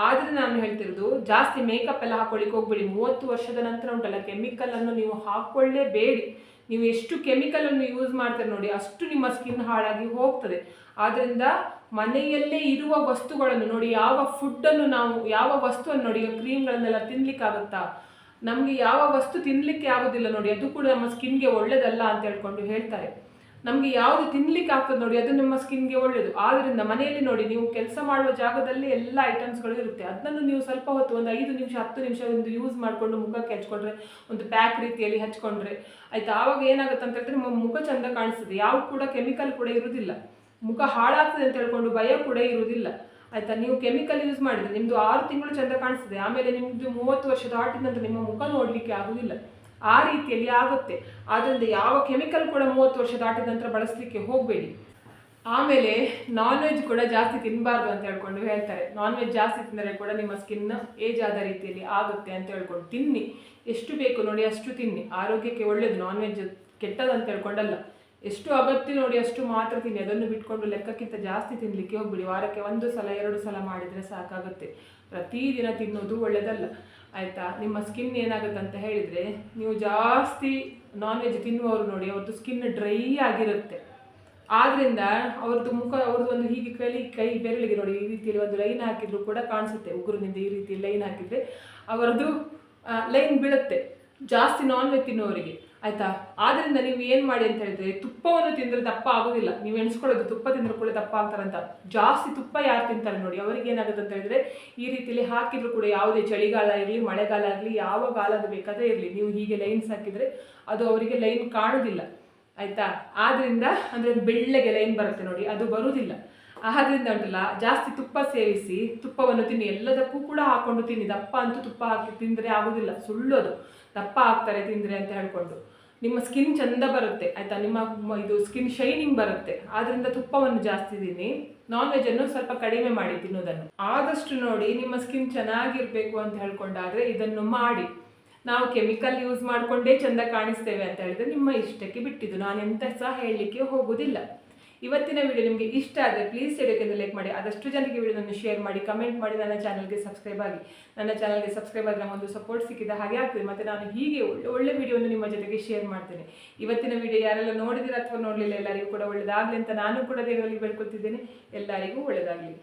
ಆದರೆ ನಾನು ಹೇಳ್ತಿರೋದು ಜಾಸ್ತಿ ಮೇಕಪ್ ಎಲ್ಲ ಹಾಕೊಳ್ಳಿಕ್ಕೆ ಹೋಗ್ಬೇಡಿ. 30 ವರ್ಷದ ನಂತರ ಉಂಟಲ್ಲ ಕೆಮಿಕಲನ್ನು ನೀವು ಹಾಕ್ಕೊಳ್ಳೇಬೇಡಿ. ನೀವು ಎಷ್ಟು ಕೆಮಿಕಲನ್ನು ಯೂಸ್ ಮಾಡ್ತಾರೆ ನೋಡಿ ಅಷ್ಟು ನಿಮ್ಮ ಸ್ಕಿನ್ ಹಾಳಾಗಿ ಹೋಗ್ತದೆ. ಆದ್ದರಿಂದ ಮನೆಯಲ್ಲೇ ಇರುವ ವಸ್ತುಗಳನ್ನು ನೋಡಿ, ಯಾವ ಫುಡ್ಡನ್ನು ನಾವು ಯಾವ ವಸ್ತುವನ್ನು ನೋಡಿ, ಕ್ರೀಮ್ಗಳನ್ನೆಲ್ಲ ತಿನ್ನಲಿಕ್ಕಾಗುತ್ತಾ? ನಮಗೆ ಯಾವ ವಸ್ತು ತಿನ್ನಲಿಕ್ಕೆ ಆಗೋದಿಲ್ಲ ನೋಡಿ, ಅದು ಕೂಡ ನಮ್ಮ ಸ್ಕಿನ್ಗೆ ಒಳ್ಳೆಯದಲ್ಲ ಅಂತ ಹೇಳ್ಕೊಂಡು ಹೇಳ್ತಾರೆ. ನಮಗೆ ಯಾವುದು ತಿನ್ನಲಿಕ್ಕೆ ಆಗ್ತದೆ ನೋಡಿ ಅದು ನಮ್ಮ ಸ್ಕಿನ್ಗೆ ಒಳ್ಳೆಯದು. ಆದ್ದರಿಂದ ಮನೆಯಲ್ಲಿ ನೋಡಿ ನೀವು ಕೆಲಸ ಮಾಡುವ ಜಾಗದಲ್ಲಿ ಎಲ್ಲ ಐಟಮ್ಸ್ಗಳು ಇರುತ್ತೆ, ಅದನ್ನು ನೀವು ಸ್ವಲ್ಪ ಹೊತ್ತು ಒಂದು 5 ನಿಮಿಷ 10 ನಿಮಿಷ ಒಂದು ಯೂಸ್ ಮಾಡಿಕೊಂಡು ಮುಖಕ್ಕೆ ಹಚ್ಕೊಂಡ್ರೆ, ಒಂದು ಪ್ಯಾಕ್ ರೀತಿಯಲ್ಲಿ ಹಚ್ಕೊಂಡ್ರೆ ಆಯಿತಾ. ಆವಾಗ ಏನಾಗುತ್ತೆ ಅಂತ ಹೇಳಿದ್ರೆ ನಿಮ್ಮ ಮುಖ ಚೆಂದ ಕಾಣಿಸ್ತದೆ, ಯಾವ ಕೂಡ ಕೆಮಿಕಲ್ ಕೂಡ ಇರುವುದಿಲ್ಲ, ಮುಖ ಹಾಳಾಗ್ತದೆ ಅಂತ ಹೇಳ್ಕೊಂಡು ಭಯ ಕೂಡ ಇರುವುದಿಲ್ಲ ಆಯಿತಾ. ನೀವು ಕೆಮಿಕಲ್ ಯೂಸ್ ಮಾಡಿದರೆ ನಿಮ್ಮದು 6 ತಿಂಗಳು ಚೆಂದ ಕಾಣಿಸ್ತದೆ, ಆಮೇಲೆ ನಿಮ್ಮದು 30 ವರ್ಷ ದಾಟಿದ ನಂತರ ನಿಮ್ಮ ಮುಖ ನೋಡಲಿಕ್ಕೆ ಆಗುವುದಿಲ್ಲ, ಆ ರೀತಿಯಲ್ಲಿ ಆಗುತ್ತೆ. ಆದ್ದರಿಂದ ಯಾವ ಕೆಮಿಕಲ್ ಕೂಡ 30 ವರ್ಷ ದಾಟಿದ ನಂತರ ಬಳಸಲಿಕ್ಕೆ ಹೋಗಬೇಡಿ. ಆಮೇಲೆ ನಾನ್ ವೆಜ್ ಕೂಡ ಜಾಸ್ತಿ ತಿನ್ನಬಾರ್ದು ಅಂತ ಹೇಳ್ಕೊಂಡು ಹೇಳ್ತಾರೆ. ನಾನ್ ವೆಜ್ ಜಾಸ್ತಿ ತಿಂದರೆ ಕೂಡ ನಿಮ್ಮ ಸ್ಕಿನ್ ಏಜ್ ಆದ ರೀತಿಯಲ್ಲಿ ಆಗುತ್ತೆ ಅಂತ ಹೇಳ್ಕೊಂಡು ತಿನ್ನಿ, ಎಷ್ಟು ಬೇಕು ನೋಡಿ ಅಷ್ಟು ತಿನ್ನಿ, ಆರೋಗ್ಯಕ್ಕೆ ಒಳ್ಳೆಯದು. ನಾನ್ ವೆಜ್ ಕೆಟ್ಟದಂತ ಹೇಳ್ಕೊಂಡಲ್ಲ, ಎಷ್ಟು ಅಗತ್ಯ ನೋಡಿ ಅಷ್ಟು ಮಾತ್ರ ತಿನ್ನಿ, ಅದನ್ನು ಬಿಟ್ಕೊಂಡು ಲೆಕ್ಕಕ್ಕಿಂತ ಜಾಸ್ತಿ ತಿನ್ನಲಿಕ್ಕೆ ಹೋಗ್ಬಿಡಿ. ವಾರಕ್ಕೆ 1 ಸಲ 2 ಸಲ ಮಾಡಿದರೆ ಸಾಕಾಗುತ್ತೆ, ಪ್ರತಿದಿನ ತಿನ್ನೋದು ಒಳ್ಳೆಯದಲ್ಲ ಆಯಿತಾ. ನಿಮ್ಮ ಸ್ಕಿನ್ ಏನಾಗುತ್ತೆ ಅಂತ ಹೇಳಿದರೆ, ನೀವು ಜಾಸ್ತಿ ನಾನ್ ವೆಜ್ ತಿನ್ನುವವರು ನೋಡಿ ಅವ್ರದ್ದು ಸ್ಕಿನ್ ಡ್ರೈ ಆಗಿರುತ್ತೆ. ಆದ್ದರಿಂದ ಅವ್ರದ್ದು ಮುಖ ಅವ್ರದ್ದು ಒಂದು ಹೀಗೆ ಕೈ ಬೆರಳಿಗೆ ನೋಡಿ ಈ ರೀತಿಯಲ್ಲಿ ಒಂದು ಲೈನ್ ಹಾಕಿದ್ರು ಕೂಡ ಕಾಣಿಸುತ್ತೆ, ಉಗುರಿನಿಂದ ಈ ರೀತಿ ಲೈನ್ ಹಾಕಿದರೆ ಅವರದ್ದು ಲೈನ್ ಬೀಳುತ್ತೆ ಜಾಸ್ತಿ ನಾನ್ ವೆಜ್ ತಿನ್ನುವವರಿಗೆ ಆಯಿತಾ. ಆದ್ದರಿಂದ ನೀವು ಏನು ಮಾಡಿ ಅಂತ ಹೇಳಿದರೆ, ತುಪ್ಪವನ್ನು ತಿಂದರೆ ದಪ್ಪ ಆಗೋದಿಲ್ಲ. ನೀವು ಎಣಿಸ್ಕೊಳ್ಳೋದು ತುಪ್ಪ ತಿಂದರೂ ಕೂಡ ದಪ್ಪ ಆಗ್ತಾರಂತ. ಜಾಸ್ತಿ ತುಪ್ಪ ಯಾರು ತಿಂತಾರೆ ನೋಡಿ ಅವರಿಗೆ ಏನಾಗುತ್ತೆ ಅಂತ ಹೇಳಿದರೆ, ಈ ರೀತಿಯಲ್ಲಿ ಹಾಕಿದರೂ ಕೂಡ ಯಾವುದೇ ಚಳಿಗಾಲ ಇರಲಿ ಮಳೆಗಾಲ ಆಗಲಿ ಯಾವ ಕಾಲದ ಬೇಕಾದರೆ ಇರಲಿ, ನೀವು ಹೀಗೆ ಲೈನ್ಸ್ ಹಾಕಿದರೆ ಅದು ಅವರಿಗೆ ಲೈನ್ ಕಾಣೋದಿಲ್ಲ ಆಯಿತಾ. ಆದ್ದರಿಂದ ಅಂದರೆ ಬೆಳ್ಳಗೆ ಲೈನ್ ಬರುತ್ತೆ ನೋಡಿ, ಅದು ಬರುವುದಿಲ್ಲ. ಆದ್ದರಿಂದ ಉಂಟಲ್ಲ ಜಾಸ್ತಿ ತುಪ್ಪ ಸೇವಿಸಿ, ತುಪ್ಪವನ್ನು ತಿನ್ನಿ, ಎಲ್ಲದಕ್ಕೂ ಕೂಡ ಹಾಕ್ಕೊಂಡು ತಿನ್ನಿ. ದಪ್ಪ ಅಂತೂ ತುಪ್ಪ ಹಾಕಿ ತಿಂದರೆ ಆಗೋದಿಲ್ಲ, ಸುಳ್ಳೋದು, ದಪ್ಪ ಆಗ್ತಾರೆ ತಿಂದರೆ ಅಂತ ಹೇಳ್ಕೊಂಡು. ನಿಮ್ಮ ಸ್ಕಿನ್ ಚೆಂದ ಬರುತ್ತೆ ಆಯಿತಾ, ನಿಮ್ಮ ಇದು ಸ್ಕಿನ್ ಶೈನಿಂಗ್ ಬರುತ್ತೆ. ಆದ್ದರಿಂದ ತುಪ್ಪವನ್ನು ಜಾಸ್ತಿ ತಿನ್ನಿ, ನಾನ್ ವೆಜ್ಜನ್ನು ಸ್ವಲ್ಪ ಕಡಿಮೆ ಮಾಡಿ ತಿನ್ನೋದನ್ನು. ಆದಷ್ಟು ನೋಡಿ ನಿಮ್ಮ ಸ್ಕಿನ್ ಚೆನ್ನಾಗಿರಬೇಕು ಅಂತ ಹೇಳ್ಕೊಂಡಾದರೆ ಇದನ್ನು ಮಾಡಿ. ನಾವು ಕೆಮಿಕಲ್ ಯೂಸ್ ಮಾಡಿಕೊಂಡೇ ಚೆಂದ ಕಾಣಿಸ್ತೇವೆ ಅಂತ ಹೇಳಿದರೆ ನಿಮ್ಮ ಇಷ್ಟಕ್ಕೆ ಬಿಟ್ಟಿದ್ದು, ನಾನು ಎಂತ ಸಹ ಹೇಳಲಿಕ್ಕೆ ಹೋಗೋದಿಲ್ಲ. ಇವತ್ತಿನ ವಿಡಿಯೋ ನಿಮಗೆ ಇಷ್ಟ ಆದರೆ ಪ್ಲೀಸ್ ವಿಡಿಯೋಕ್ಕೆ ಲೈಕ್ ಮಾಡಿ, ಆದಷ್ಟು ಜನರಿಗೆ ವಿಡಿಯೋವನ್ನು ಶೇರ್ ಮಾಡಿ, ಕಮೆಂಟ್ ಮಾಡಿ, ನನ್ನ ಚಾನಲ್ಗೆ ಸಬ್ಸ್ಕ್ರೈಬ್ ಆಗಿ. ನನ್ನ ಚಾನಲ್ಗೆ ಸಬ್ಸ್ಕ್ರೈಬ್ ಆದರೆ ಒಂದು ಸಪೋರ್ಟ್ ಸಿಕ್ಕಿದ ಹಾಗೆ ಆಗ್ತದೆ, ಮತ್ತು ನಾನು ಹೀಗೆ ಒಳ್ಳೆ ವಿಡಿಯೋವನ್ನು ನಿಮ್ಮ ಜೊತೆಗೆ ಶೇರ್ ಮಾಡ್ತೇನೆ. ಇವತ್ತಿನ ವಿಡಿಯೋ ಯಾರೆಲ್ಲ ನೋಡಿದಿರ ಅಥವಾ ನೋಡಲಿಲ್ಲ ಎಲ್ಲರಿಗೂ ಕೂಡ ಒಳ್ಳೆಯದಾಗಲಿ ಅಂತ ನಾನು ಕೂಡ ದೇವರಲ್ಲಿ ಬೇಡ್ಕೊತಿದ್ದೇನೆ. ಎಲ್ಲರಿಗೂ ಒಳ್ಳೆಯದಾಗಲಿ.